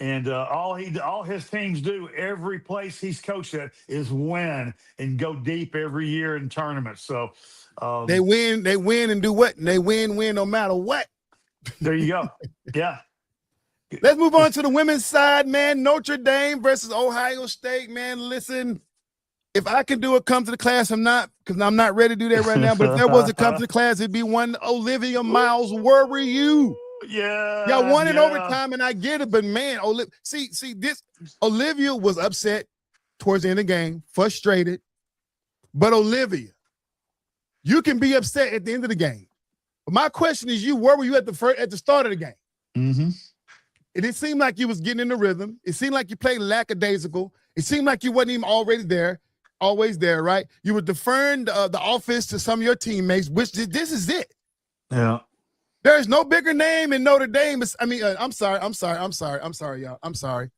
And all his teams do, every place he's coached at, is win and go deep every year in tournaments. So they win and do what? And they win no matter what. There you go. Yeah. Let's move on to the women's side, man. Notre Dame versus Ohio State, man. Listen, if I can do a come to the class, I'm not, because I'm not ready to do that right now. But if there was a come to the class, it'd be one Olivia Miles. Where were you? Yeah. Y'all won in overtime, and I get it, but man, see, this Olivia was upset towards the end of the game, frustrated. But Olivia, you can be upset at the end of the game. But my question is, where were you at the start of the game? Mm-hmm. It seemed like you was getting in the rhythm. It seemed like you played lackadaisical. It seemed like you wasn't even always there, right? You were deferring the offense to some of your teammates, which this is it. Yeah. There's no bigger name in Notre Dame. I'm sorry, y'all. I'm sorry.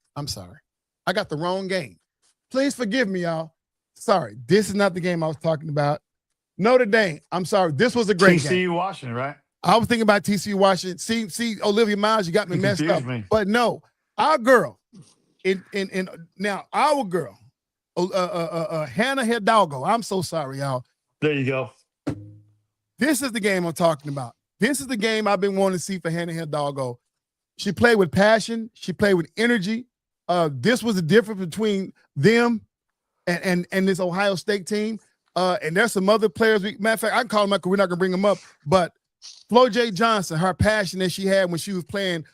I got the wrong game. Please forgive me, y'all. Sorry, this is not the game I was talking about. Notre Dame, I'm sorry. This was a great game. TCU Washington, right? I was thinking about TCU Washington. See, Olivia Miles, you got me messed up. But no, our girl, now our girl, Hannah Hidalgo. I'm so sorry, y'all. There you go. This is the game I'm talking about. This is the game I've been wanting to see for Hannah Hidalgo. She played with passion. She played with energy. This was the difference between them and this Ohio State team. And there's some other players. Matter of fact, I can call them up because we're not going to bring them up. But Flo J. Johnson, her passion that she had when she was playing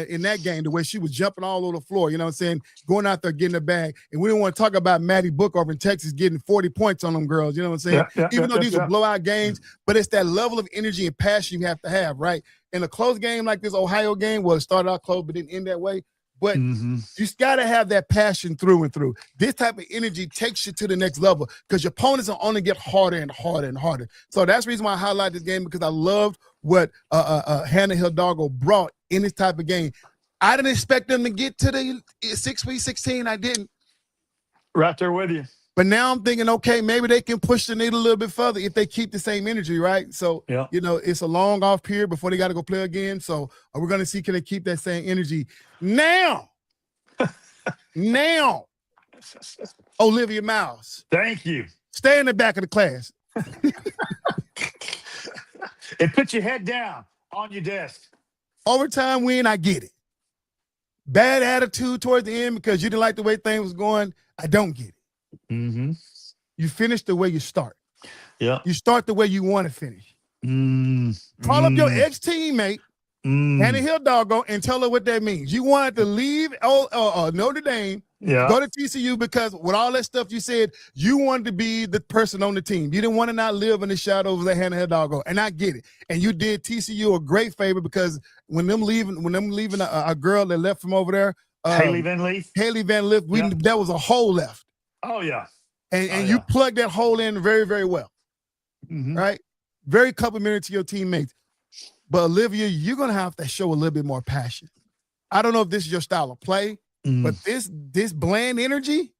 in that game, the way she was jumping all over the floor, you know what I'm saying, going out there getting the bag. And we don't want to talk about Maddie Book over in Texas getting 40 points on them girls, you know what I'm saying? Even though these are blowout games, but it's that level of energy and passion you have to have, right? In a close game like this Ohio game, well, it started out close but didn't end that way. But you got to have that passion through and through. This type of energy takes you to the next level because your opponents are only get harder and harder and harder. So that's the reason why I highlight this game, because I loved what Hannah Hidalgo brought in this type of game. I didn't expect them to get to the 6-week 16. I didn't. Right there with you. But now I'm thinking, okay, maybe they can push the needle a little bit further if they keep the same energy, right? So, you know, it's a long off period before they got to go play again. So we're going to see, can they keep that same energy? Now, Olivia Miles. Thank you. Stay in the back of the class. And put your head down on your desk. Overtime win, I get it. Bad attitude towards the end because you didn't like the way things was going, I don't get it. Mm-hmm. You finish the way you start. Yeah. You start the way you want to finish. Call up your ex-teammate, Hannah Hidalgo, and tell her what that means. You wanted to leave Notre Dame, go to TCU because with all that stuff you said, you wanted to be the person on the team. You didn't want to not live in the shadows of Hannah Hidalgo, and I get it. And you did TCU a great favor because when them leaving a girl that left from over there, Haley Van Leef, there was a hole left. Oh, yeah. And you plugged that hole in very, very well, right? Very complimentary to your teammates. But, Olivia, you're going to have to show a little bit more passion. I don't know if this is your style of play, but this bland energy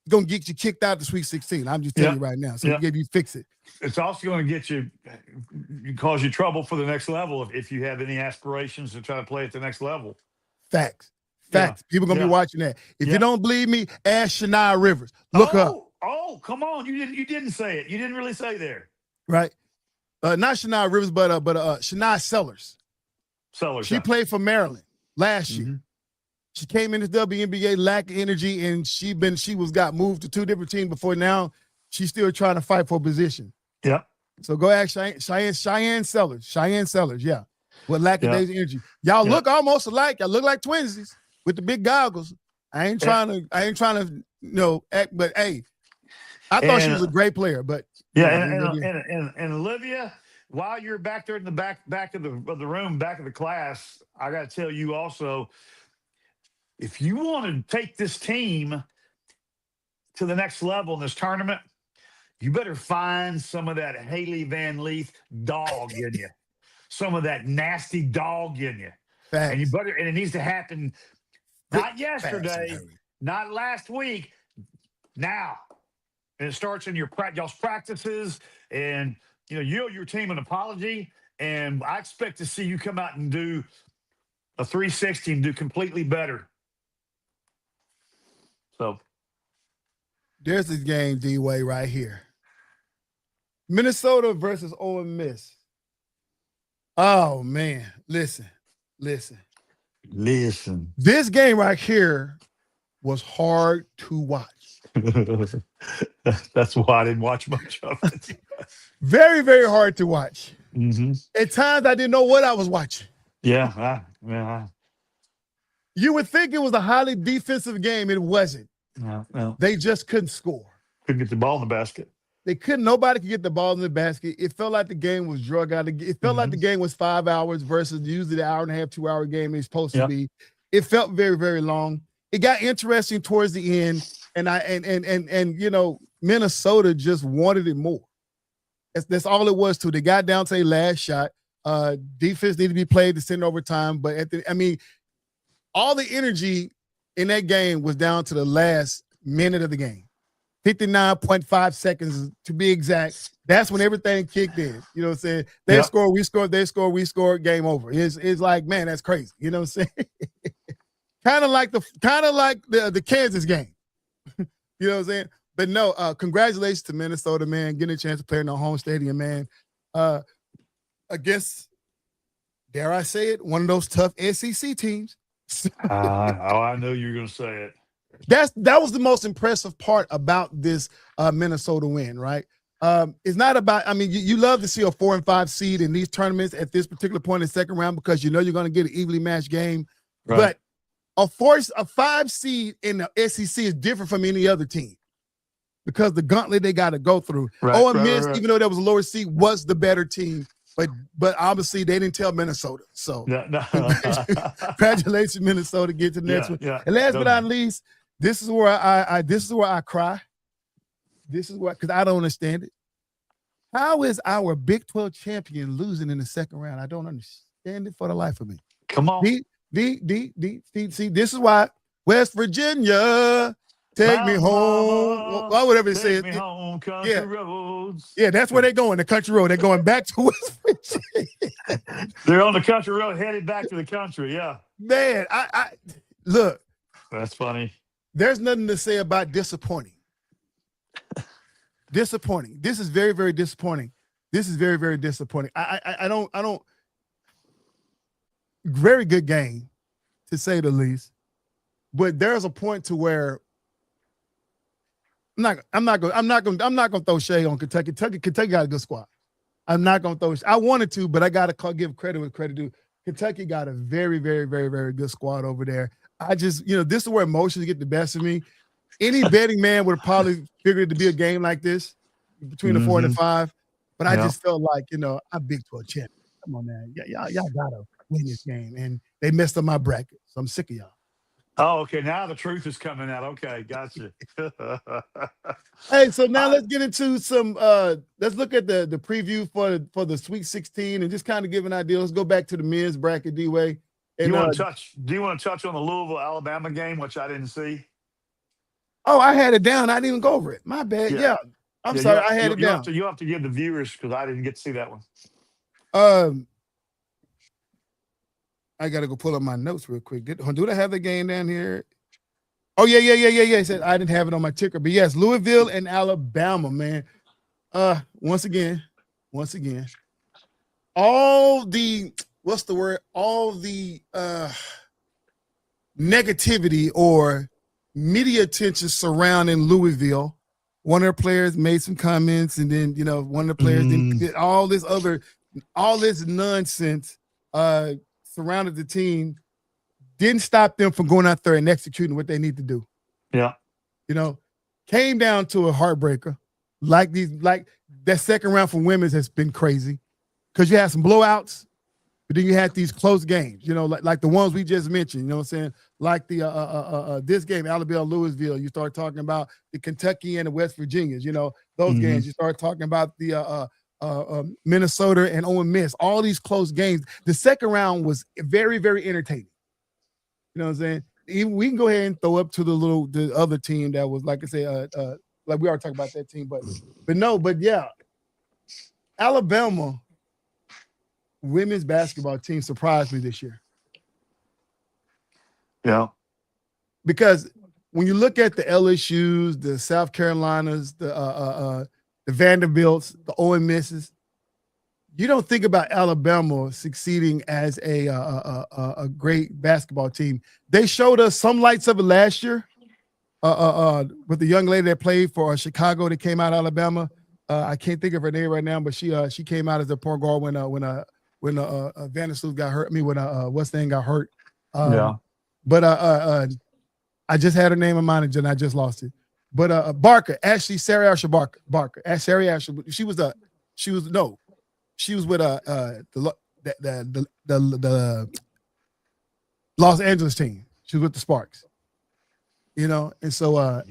is going to get you kicked out the Sweet 16. I'm just telling you right now. So you fix it. It's also going to get you, cause you trouble for the next level if you have any aspirations to try to play at the next level. Facts. People going to be watching that. If you don't believe me, ask Shania Rivers. Look up. Oh, come on. You didn't say it. You didn't really say there. Right. Not Shania Rivers, but Shania Sellers. She played for Maryland last year. She came into WNBA, lack of energy, and she got moved to two different teams before now. She's still trying to fight for a position. Yeah. So go ask Cheyenne Sellers, yeah. With lack of energy. Y'all look almost alike. Y'all look like twinsies with the big goggles. I ain't trying to act, but hey, I thought she was a great player, but and Olivia, while you're back there in the back of the room, back of the class, I got to tell you also, if you want to take this team to the next level in this tournament, you better find some of that Haley Van Leith dog in you, some of that nasty dog in you. And Facts. it needs to happen Quick, not fast, and yesterday, hurry. not last week, now. And it starts in y'all's practices, and you owe your team an apology. And I expect to see you come out and do a 360 and do completely better. So There's this game, D-Way, right here. Minnesota versus Ole Miss. Oh, man. Listen. This game right here was hard to watch. That's why I didn't watch much of it. Very, very hard to watch. Mm-hmm. At times, I didn't know what I was watching. Yeah. You would think it was a highly defensive game. It wasn't. No. They just couldn't score. Couldn't get the ball in the basket. Nobody could get the ball in the basket. It felt like the game was drug out. It felt like the game was 5 hours versus usually the hour and a half, 2 hour game it's supposed to be. It felt very, very long. It got interesting towards the end. And Minnesota just wanted it more. That's all it was too. They got down to their last shot. Defense needed to be played to send overtime. But all the energy in that game was down to the last minute of the game. 59.5 seconds to be exact. That's when everything kicked in. You know what I'm saying? They scored, we scored, they scored, we scored, game over. It's like, man, that's crazy. You know what I'm saying? kind of like the Kansas game. You know what I'm saying? But no, congratulations to Minnesota, man, getting a chance to play in their home stadium, man. Against, dare I say it, one of those tough SEC teams. I knew you were going to say it. That was the most impressive part about this Minnesota win, right? It's not about, you love to see a 4 and 5 seed in these tournaments at this particular point in the second round because you know you're going to get an evenly matched game. Right. But a 5 seed in the SEC is different from any other team because the gauntlet they got to go through. Ole Miss, even though there was a lower seed, was the better team. But obviously they didn't tell Minnesota. So congratulations, Minnesota, get to the next one. Yeah, and last but not least, this is where I cry. This is what, because I don't understand it. How is our Big 12 champion losing in the second round? I don't understand it for the life of me. Come on. See, this is why West Virginia, take me home. Or whatever it says. Take me home, country roads. Yeah, that's where they're going, the country road. They're going back to West Virginia. They're on the country road, headed back to the country, yeah. Man, I look. That's funny. There's nothing to say about disappointing. Disappointing. This is very, very disappointing. This is very, very disappointing. I don't. Very good game, to say the least. But there's a point to where I'm not gonna throw shade on Kentucky. Kentucky got a good squad. I'm not gonna throw. I wanted to, but I gotta give credit where credit due. Kentucky got a very, very, very, very good squad over there. I just, this is where emotions get the best of me. Any betting man would have probably figured it to be a game like this between the 4 and the 5. But I just felt like, I'm Big 12 champion. Come on, man. Y'all gotta win this game. And they messed up my bracket. So I'm sick of y'all. Oh, okay. Now the truth is coming out. Okay, gotcha. Hey, so now let's get into some let's look at the preview for the Sweet 16 and just kind of give an idea. Let's go back to the men's bracket, D-Way. And, do you want to touch on the Louisville Alabama game, which I didn't see? Oh, I had it down. I didn't even go over it. My bad. Yeah. I'm sorry. I had it down. You have to give the viewers, because I didn't get to see that one. I got to go pull up my notes real quick. Do they have the game down here? Oh, yeah. He said I didn't have it on my ticker. But yes, Louisville and Alabama, man. Once again, all the negativity or media attention surrounding Louisville. One of their players made some comments, and then one of the players did all this nonsense surrounded the team. Didn't stop them from going out there and executing what they need to do. Yeah, came down to a heartbreaker. Like that second round for women's has been crazy because you had some blowouts, But then you had these close games, like the ones we just mentioned, you know what I'm saying? Like the this game, Alabama, Louisville. You start talking about the Kentucky and the West Virginias, those games. You start talking about the Minnesota and Ole Miss, all these close games. The second round was very, very entertaining. You know what I'm saying? Even we can go ahead and throw up to the other team that was, like I say, like we already talked about that team, but yeah, Alabama women's basketball team surprised me this year. Yeah. Because when you look at the LSUs, the South Carolinas, the Vanderbilts, the Ole Misses, you don't think about Alabama succeeding as a great basketball team. They showed us some lights of it last year with the young lady that played for Chicago that came out of Alabama. I can't think of her name right now, but she came out as a point guard when Vanderbilt got hurt. I mean, when Weston got hurt. But I just had her name in mind and I just lost it. But Barker, actually, Sarah Asher Barker. Sarah Asher, she was with the Los Angeles team. She was with the Sparks. And so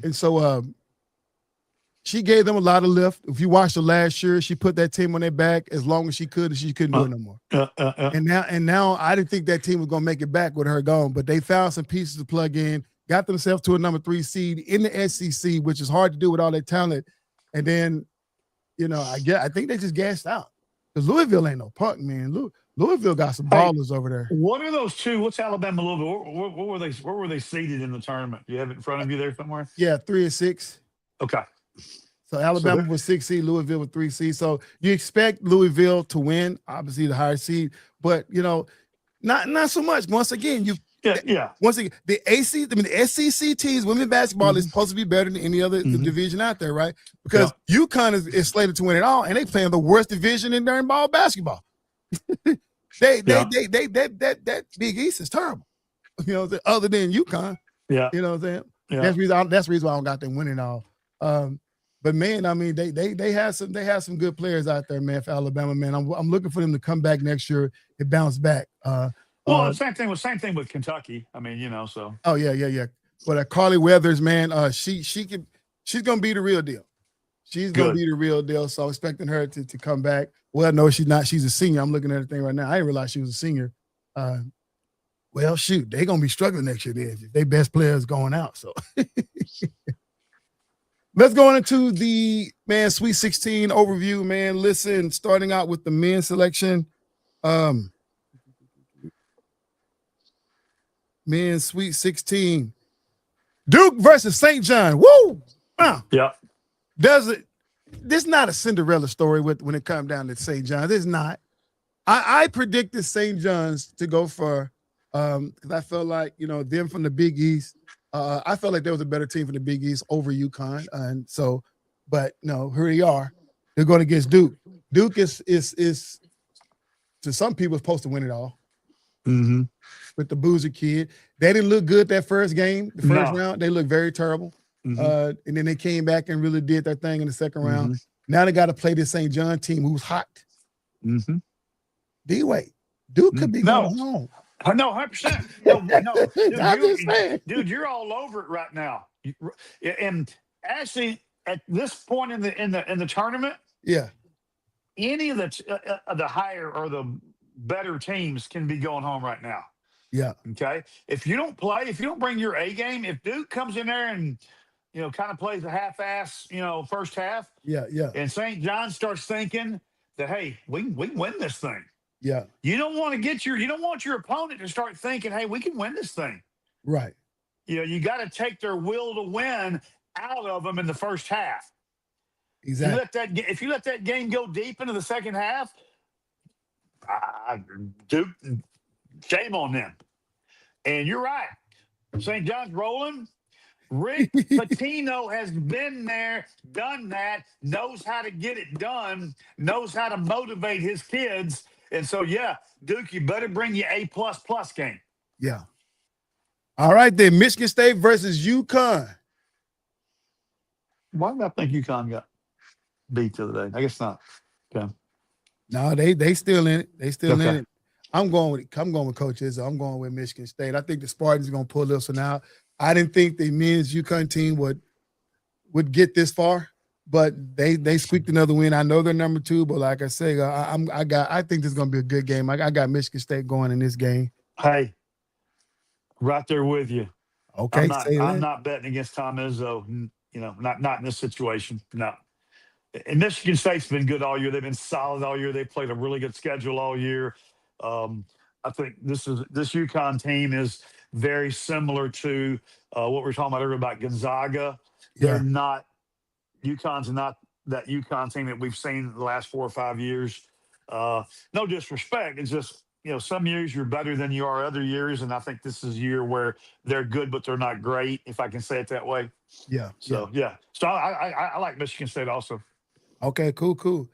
she gave them a lot of lift. If you watched her last year, she put that team on their back as long as she could, and she couldn't do it no more. And now I didn't think that team was gonna make it back with her gone, but they found some pieces to plug in, got themselves to a number 3 seed in the SEC, which is hard to do with all that talent. And then, I think they just gassed out because Louisville ain't no punk, man. Louisville got some ballers over there. What are those two? What's Alabama, Louisville? Where were they seeded in the tournament? You have it in front of you there somewhere? Yeah, 3 and 6. Okay. So Alabama was 6 seed, Louisville was 3 seed. So you expect Louisville to win, obviously the higher seed, but not so much. Once again, Once again, the SEC teams, women's basketball is supposed to be better than any other division out there, right? Because UConn is slated to win it all, and they playing the worst division in during ball basketball. That Big East is terrible. Other than UConn. Yeah. You know what I'm saying? Yeah. That's the reason why I don't got them winning all. But man, I mean, they have some good players out there, man, for Alabama, man. I'm looking for them to come back next year and bounce back. Same thing with Kentucky. I mean, so. Oh yeah. But Carly Weathers, man, she's gonna be the real deal. She's gonna be the real deal. So I'm expecting her to come back. Well, no, she's not. She's a senior. I'm looking at her thing right now. I didn't realize she was a senior. Well, shoot, they're gonna be struggling next year. Then they best players going out. So let's go into the Sweet 16 overview, man. Listen, starting out with the men's selection. Men's Sweet 16. Duke versus St. John. Woo! Yeah. This is not a Cinderella story when it comes down to St. John's. It's not. I predicted St. John's to go for because I felt like, them from the Big East. I felt like there was a better team from the Big East over UConn. And so, but no, here they are. They're going against Duke. Duke is to some people supposed to win it all. Mm-hmm. With the Boozer kid. They didn't look good that first game, the first round. They looked very terrible. And then they came back and really did their thing in the second round. Now they got to play this St. John team who's hot. D-Wade, Duke could be going home. No, 100%. Dude, you're all over it right now. And actually, at this point in the tournament, any of the higher or the better teams can be going home right now. Yeah. Okay. If you don't bring your A game, if Duke comes in there and kind of plays a half-ass, first half. Yeah. And St. John starts thinking that, hey, we can win this thing. Yeah. You don't want your opponent to start thinking, hey, we can win this thing. Right. You got to take their will to win out of them in the first half. Exactly. If you let that game go deep into the second half, Duke, shame on them. And you're right. St. John's rolling. Rick Pitino has been there, done that, knows how to get it done, knows how to motivate his kids. And so, Duke, you better bring your A++ game. Yeah. All right, then. Michigan State versus UConn. Why did I think UConn got beat the other day? I guess not. Okay. No, they still in it. They still in it. I'm going with Coach Izzo. I'm going with Michigan State. I think the Spartans are going to pull this one out. I didn't think the men's UConn team would get this far, but they squeaked another win. I know they're number 2, but like I say, I think this is going to be a good game. I got Michigan State going in this game. Hey, right there with you. Okay, I'm not betting against Tom Izzo. Not in this situation. No. And Michigan State's been good all year. They've been solid all year. They played a really good schedule all year. I think this UConn team is very similar to what we were talking about earlier about Gonzaga. Yeah. UConn's not that UConn team that we've seen the last 4 or 5 years. No disrespect. It's just, some years you're better than you are other years. And I think this is a year where they're good, but they're not great, if I can say it that way. Yeah. So, yeah. So I like Michigan State also. Okay, cool.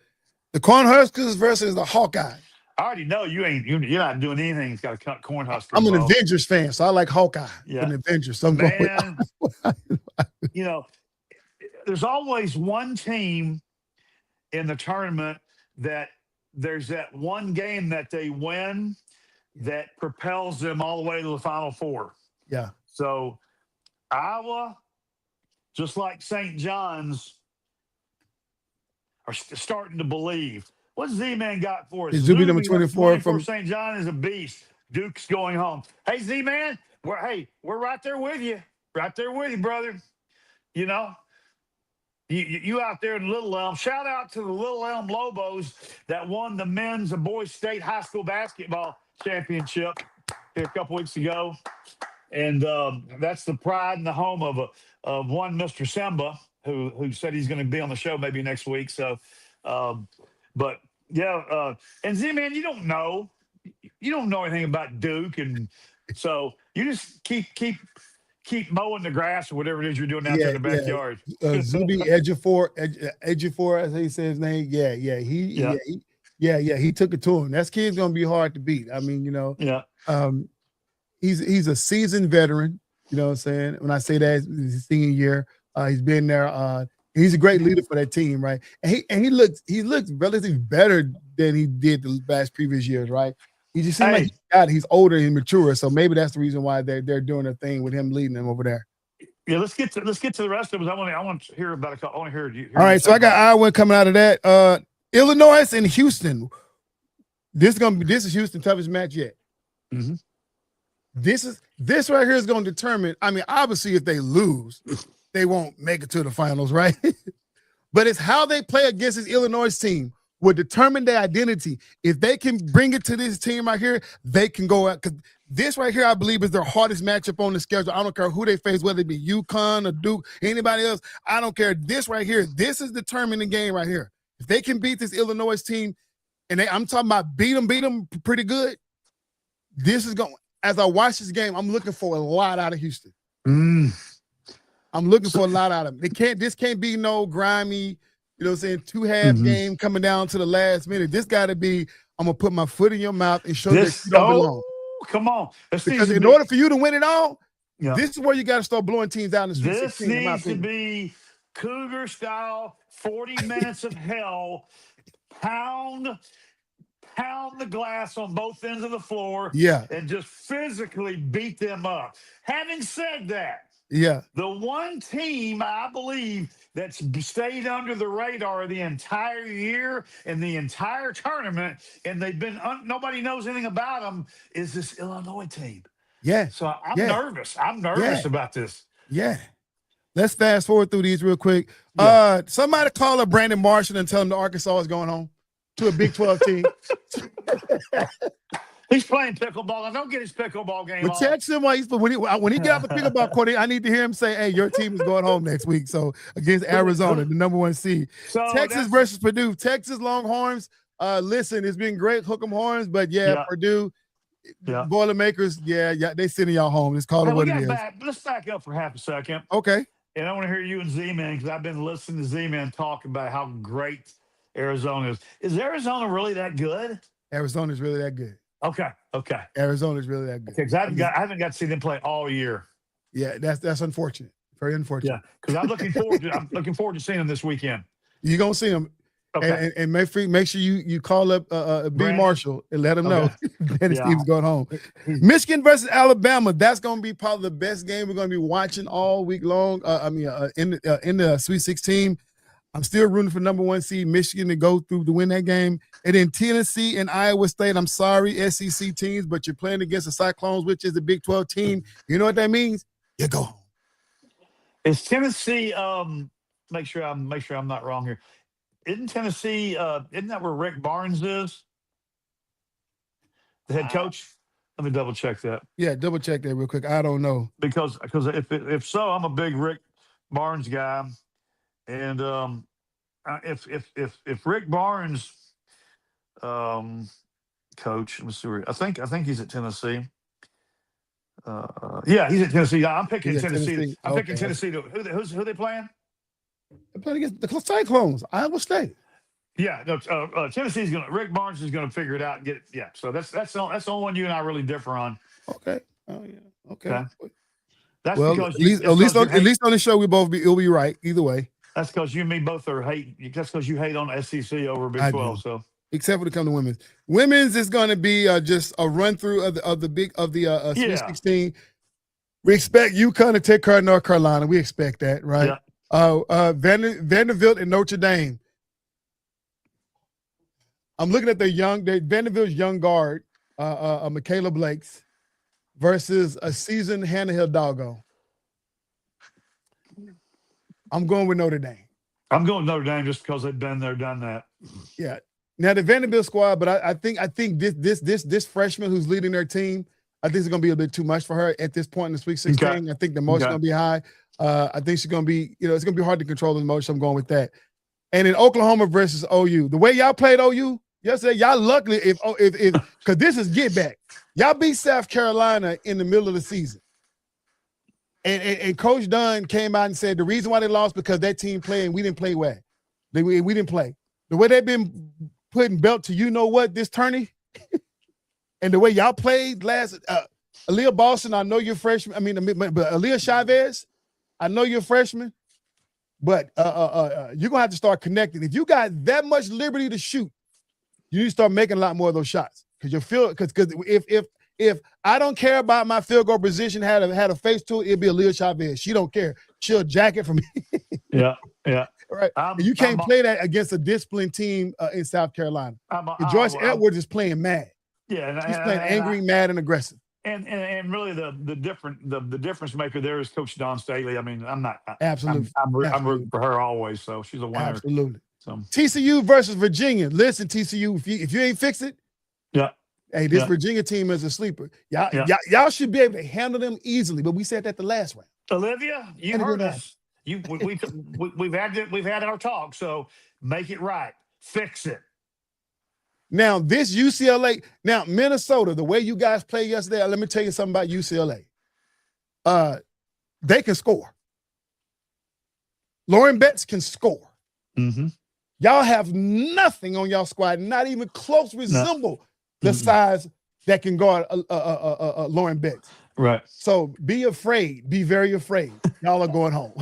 The Cornhuskers versus the Hawkeyes. I already know you're not doing anything that's got a Cornhusker. I'm an Avengers fan, so I like Hawkeye. Yeah. An Avengers. So I'm going with, there's always one team in the tournament that there's that one game that they win that propels them all the way to the Final Four. Yeah. So Iowa, just like St. John's, are starting to believe. What's Z-Man got for us? Zuby number 24 from St. John is a beast. Duke's going home. Hey, Z-Man, we're right there with you. Right there with you, brother. You out there in Little Elm. Shout out to the Little Elm Lobos that won the men's and boys state high school basketball championship here a couple weeks ago. And that's the pride and the home of one Mr. Simba, who said he's going to be on the show maybe next week. So, but yeah, and Z-Man, you don't know anything about Duke, and so you just keep mowing the grass or whatever it is you're doing out there in the backyard. Zuby Ejiofor, as he says his name. He took it to him. That kid's gonna be hard to beat. I mean, he's a seasoned veteran. You know what I'm saying? When I say that, it's his senior year. He's been there. He's a great leader for that team, right? And he looks relatively better than he did the previous years, right? He just seems like he's older and mature, so maybe that's the reason why they're doing a thing with him leading them over there. Yeah, let's get to the rest of us. I want to hear about a couple. I want to hear you. All right, so I got Iowa coming out of that. Illinois and Houston. This is Houston's toughest match yet. Mm-hmm. This right here is going to determine. I mean, obviously, if they lose, they won't make it to the finals, right? But it's how they play against this Illinois team will determine their identity. If they can bring it to this team right here, they can go out. Because this right here, I believe, is their hardest matchup on the schedule. I don't care who they face, whether it be UConn or Duke, anybody else. I don't care. This right here, this is determining game right here. If they can beat this Illinois team, and I'm talking about beat them pretty good, this is going. As I watch this game, I'm looking for a lot out of Houston. I'm looking for a lot out of them. This can't be no grimy, two-half game coming down to the last minute. This got to be, I'm going to put my foot in your mouth and show that you don't belong. Come on. Because in order for you to win it all, this is where you got to start blowing teams out in the Sweet 16. This needs to be Cougar style, 40 minutes of hell, pound the glass on both ends of the floor, and just physically beat them up. Having said that, the one team I believe that's stayed under the radar the entire year and the entire tournament, and they've been nobody knows anything about them, is this Illinois team. Yeah. So I'm nervous. I'm nervous about this. Yeah. Let's fast forward through these real quick. Somebody call up Brandon Marshall and tell him the Arkansas is going home to a Big 12 team. He's playing pickleball. I don't get his pickleball game. But text him when he get off the pickleball court. I need to hear him say, "Hey, your team is going home next week." So against Arizona, the number 1 seed. So Texas versus Purdue. Texas Longhorns. Listen, it's been great. Hook 'em horns, but Purdue. Boilermakers. They sending y'all home. Let's call it what it is. Let's back up for half a second. Okay. And I want to hear you and Z-Man, because I've been listening to Z-Man talk about how great Arizona is. Is Arizona really that good? Arizona is really that good. Okay. Arizona is really that good. Because I haven't got to see them play all year. Yeah, that's unfortunate. Very unfortunate. Yeah, because I'm looking forward to seeing them this weekend. You're gonna see them. Okay. And make sure you call up B Brandon? Marshall and let him know that his Yeah. team's going home. Michigan versus Alabama. That's going to be probably the best game we're going to be watching all week long. In the Sweet 16. I'm still rooting for number 1 seed Michigan to go through to win that game. And then Tennessee and Iowa State. I'm sorry, SEC teams, but you're playing against the Cyclones, which is a Big 12 team. You know what that means? You go home. Is Tennessee? Make sure I'm not wrong here. Isn't Tennessee? Isn't that where Rick Barnes is? The head coach. Let me double check that. Yeah, double check that real quick. I don't know because if so, I'm a big Rick Barnes guy, and if Rick Barnes, coach, let me see where, I think he's at Tennessee. Yeah, he's at Tennessee. I'm picking Tennessee. I'm picking Tennessee. Who they playing? They're playing against the Cyclones, Iowa State. Yeah, no. Tennessee's gonna. Rick Barnes is gonna figure it out and get it. Yeah. So that's the only one you and I really differ on. Okay. Oh yeah. Okay. That's well, because at least on the show it'll be right either way. That's because you and me both are hate. That's because you hate on SEC over Big 12. So except when it comes to women's. Women's is going to be just a run through of the Sweet 16. We expect UConn to take care of North Carolina. We expect that, right? Yeah. Vanderbilt and Notre Dame. I'm looking at Vanderbilt's young guard, Michaela Blakes, versus a seasoned Hannah Hill doggo. I'm going with Notre Dame. I'm going Notre Dame just because they've been there, done that. Yeah. Now the Vanderbilt squad, but I think this freshman who's leading their team, I think it's going to be a bit too much for her at this point in the Sweet 16. Okay. I think the emotion going to be high. I think she's going to be, it's going to be hard to control the emotion. I'm going with that. And in Oklahoma versus OU, the way y'all played OU yesterday, y'all luckily if because this is get back. Y'all beat South Carolina in the middle of the season. And Coach Dunn came out and said the reason why they lost because that team played and we didn't play well. We didn't play. The way they've been putting belt to this tourney, and the way y'all played last, Aaliyah Boston, I know you're freshman. but Aaliyah Chavez, I know you're a freshman, but you're gonna have to start connecting. If you got that much liberty to shoot, you need to start making a lot more of those shots because if I don't care about my field goal position, had a face to it, it'd be Aaliyah Chavez. She don't care. She'll jack it from me. Yeah. Right. You can't play that against a disciplined team in South Carolina. Joyce Edwards is playing mad. Yeah, she's playing angry, mad, and aggressive. And really the difference maker there is Coach Dawn Staley. I mean, I'm not absolutely. I'm rooting for her always. So she's a winner. Absolutely. So TCU versus Virginia. Listen, TCU, if you ain't fix it, hey, this Virginia team is a sleeper. Y'all should be able to handle them easily. But we said that the last round. Olivia, you heard us. We've had our talk. So make it right. Fix it. Now, this UCLA, Minnesota, the way you guys played yesterday, let me tell you something about UCLA. They can score. Lauren Betts can score. Mm-hmm. Y'all have nothing on y'all squad, not even close resemble the size that can guard Lauren Betts. Right. So be afraid. Be very afraid. Y'all are going home.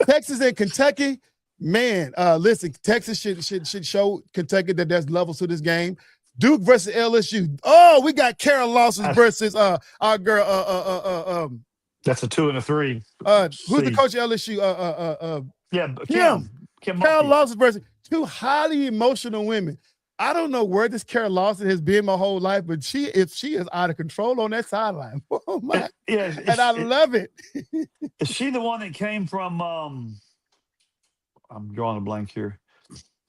Texas and Kentucky. Man, listen, Texas should show Kentucky that there's levels to this game. Duke versus LSU. Oh, we got Karen Lawson versus our girl. That's a 2 and a 3. Who's the coach of LSU? Kim Karen Lawson versus two highly emotional women. I don't know where this Karen Lawson has been my whole life, but she is out of control on that sideline. Oh my! Yeah, I love it. Is she the one that came from? I'm drawing a blank here.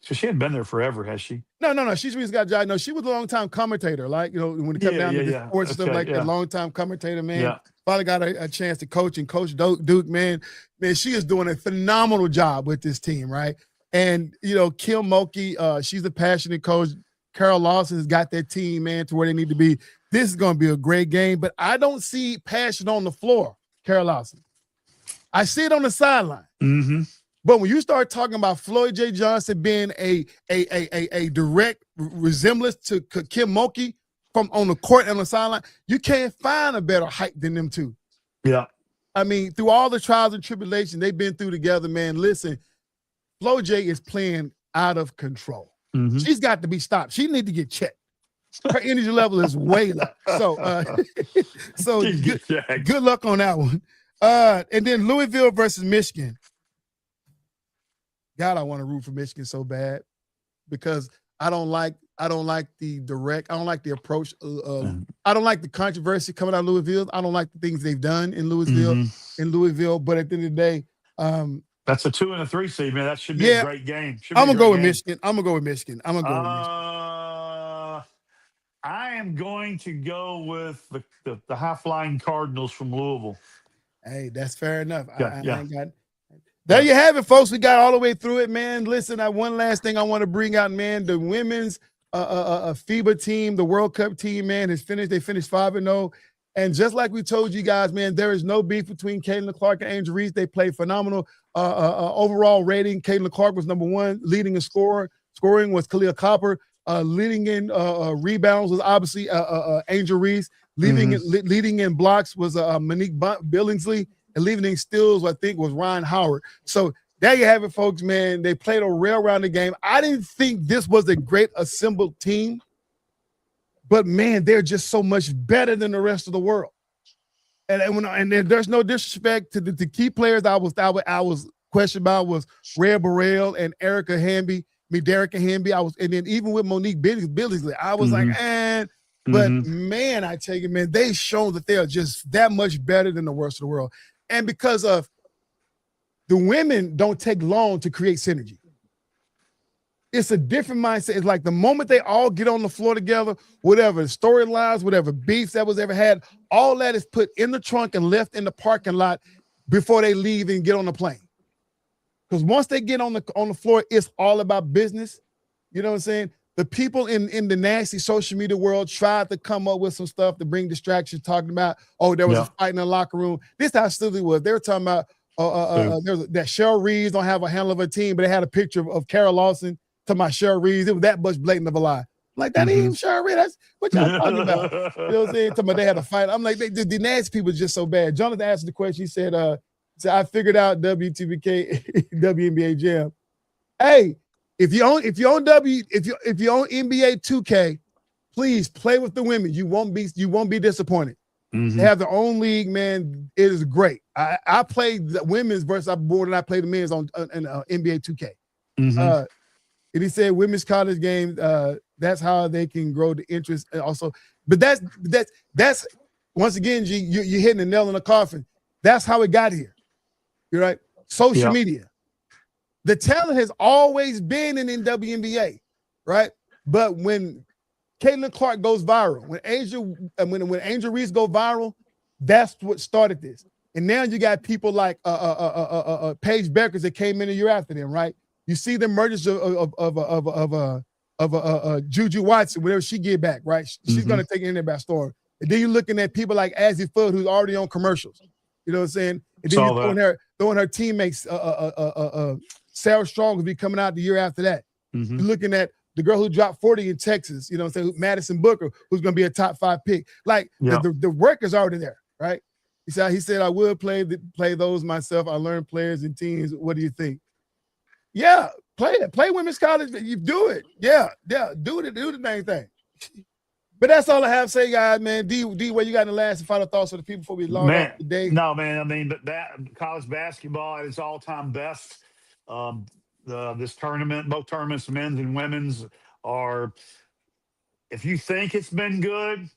So she hadn't been there forever, has she? No. She's really got a job. No, she was a long-time commentator. Like, when it comes down to the sports and stuff like that, long-time commentator, man. Yeah. Finally got a chance to coach and coach Duke, man. Man, she is doing a phenomenal job with this team, right? And, Kim Mulkey, she's a passionate coach. Carol Lawson has got that team, man, to where they need to be. This is going to be a great game, but I don't see passion on the floor, Carol Lawson. I see it on the sideline. Mm-hmm. But when you start talking about Floyd J. Johnson being a direct resemblance to Kim Mulkey from on the court and on the sideline, you can't find a better height than them two. Yeah. I mean, through all the trials and tribulations they've been through together, man, listen, Floyd J is playing out of control. Mm-hmm. She's got to be stopped. She need to get checked. Her energy level is way low. So good luck on that one. And then Louisville versus Michigan. God, I want to root for Michigan so bad because I don't like the direct. I don't like the approach. I don't like the controversy coming out of Louisville. I don't like the things they've done in Louisville. But at the end of the day, that's a 2 and a 3 seed, man. That should be a great game. I'm gonna go with Michigan. I'm gonna go with Michigan. I am going to go with the high-flying Cardinals from Louisville. Hey, that's fair enough. Yeah. There you have it, folks. We got all the way through it, man. Listen, one last thing I want to bring out, man. The women's FIBA team, the World Cup team, man, has finished. They finished 5-0. And just like we told you guys, man, there is no beef between Caitlin Clark and Angel Reese. They played phenomenal. Overall rating, Caitlin Clark was number 1. Leading in scoring was Kalia Copper. Leading in rebounds was obviously Angel Reese. Leading in blocks was Monique Billingsley. And leading in steals, I think, was Ryan Howard. So there you have it, folks, man. They played a rail-rounded game. I didn't think this was a great assembled team. But, man, they're just so much better than the rest of the world. And there's no disrespect to the key players I was questioned about was Rhea Burrell and Derek Hamby. And then even with Monique Billingsley, I was like, But, man, I tell you, man, they've shown that they are just that much better than the rest of the world. And because of the women don't take long to create synergy. It's a different mindset. It's like the moment they all get on the floor together, whatever storylines, whatever beefs that was ever had, all that is put in the trunk and left in the parking lot before they leave and get on the plane. Because once they get on the floor, it's all about business. You know what I'm saying? The people in the nasty social media world tried to come up with some stuff to bring distractions, talking about, there was a fight in the locker room. This is how silly it was. They were talking about that Cheryl Reeves don't have a handle of a team, but they had a picture of Carol Lawson talking about Cheryl Reeves. It was that much blatant of a lie. Like, that ain't even Cheryl Reeves. That's what y'all talking about. You know what I'm saying? Talking about they had a fight. I'm like, the nasty people are just so bad. Jonathan asked the question. He said, I figured out WTBK WNBA Jam. Hey, if you own NBA 2K, please play with the women. You won't be disappointed. They have their own league, man. It is great. I played the women's versus more than I played the men's on NBA 2K. And he said women's college games. That's how they can grow the interest. And also, but that's once again, G, you're hitting the nail in the coffin. That's how it got here. You're right. Social media. The talent has always been in WNBA, right? But when Caitlin Clark goes viral, when Angel Reese go viral, that's what started this. And now you got people like Paige Beckers that came in a year after them, right? You see the emergence of Juju Watson whenever she get back, right? She's going to take it in there by storm. And then you're looking at people like Azzy Fudd, who's already on commercials. You know what I'm saying? And then you're throwing her teammates, Sarah Strong will be coming out the year after that. You're looking at the girl who dropped 40 in Texas, you know what I'm saying? Madison Booker, who's going to be a top 5 pick. Like, the work is already there, right? He said, I will play those myself. I learned players and teams. What do you think? Yeah, play it. Play women's college. You do it. Yeah. Do the dang thing. But that's all I have to say, guys, man. D, what you got in the last and final thoughts for the people before we log off today? No, man. I mean, but that college basketball at its all-time best. This tournament, both tournaments, men's and women's, are. If you think it's been good,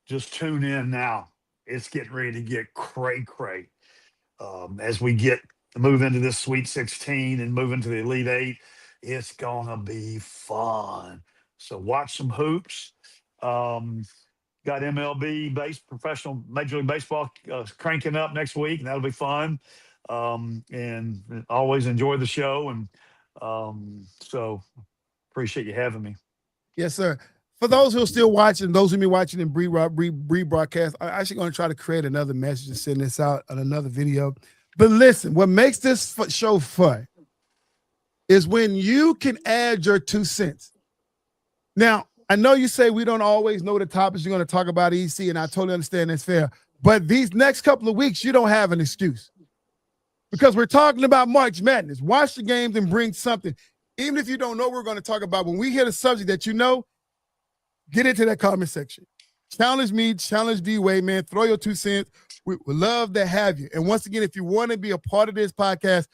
just tune in now. It's getting ready to get cray. As we move into this Sweet 16 and move into the Elite 8, it's gonna be fun. So watch some hoops. Got MLB professional Major League Baseball cranking up next week, and that'll be fun. And always enjoy the show, and so appreciate you having me. Yes, sir. For those who are still watching, those who be watching in rebroadcast, I'm actually going to try to create another message and send this out on another video. But listen, what makes this show fun is when you can add your 2 cents. Now, I know you say we don't always know the topics you're going to talk about, EC, and I totally understand that's fair. But these next couple of weeks, you don't have an excuse because we're talking about March Madness. Watch the games and bring something. Even if you don't know what we're going to talk about, when we hit a subject that you know, get into that comment section. Challenge me, challenge D-Wade, man. Throw your 2 cents. We would love to have you. And once again, if you want to be a part of this podcast,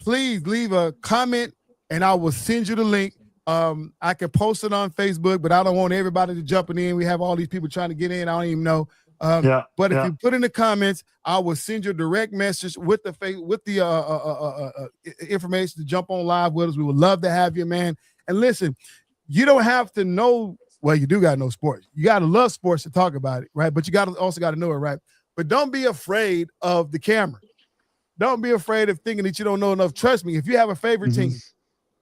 please leave a comment and I will send you the link. I can post it on Facebook, but I don't want everybody to jump in. We have all these people trying to get in. I don't even know. But if you put in the comments, I will send you a direct message with the information to jump on live with us. We would love to have you, man. And listen, you don't have to know. Well, you do got to know sports. You got to love sports to talk about it, right? But you also got to know it, right? But don't be afraid of the camera. Don't be afraid of thinking that you don't know enough. Trust me, if you have a favorite team,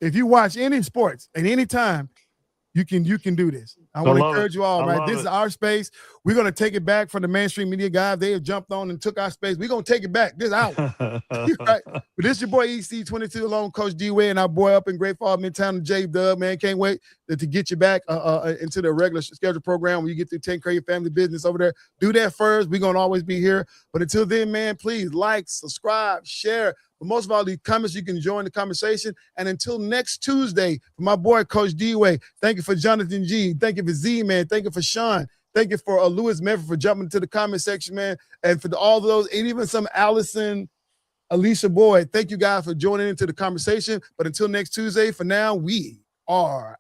if you watch any sports at any time, you can do this. I want to encourage you all, right? This is our space. We're going to take it back from the mainstream media guys. They have jumped on and took our space. We're going to take it back. This is ours. Right? But this is your boy EC22, along with Coach D-Wade and our boy up in Great Falls, Midtown, J-Dub, man. Can't wait to get you back into the regular schedule program when you get through taking care of your family business over there. Do that first. We're going to always be here. But until then, man, please like, subscribe, share. But most of all, these comments, you can join the conversation. And until next Tuesday, for my boy, Coach D-Wade, thank you for Jonathan G. Thank you for Z, man. Thank you for Sean. Thank you for Lewis Medford for jumping into the comment section, man. And for all of those, and even some Allison, Alicia Boyd, thank you guys for joining into the conversation. But until next Tuesday, for now, we are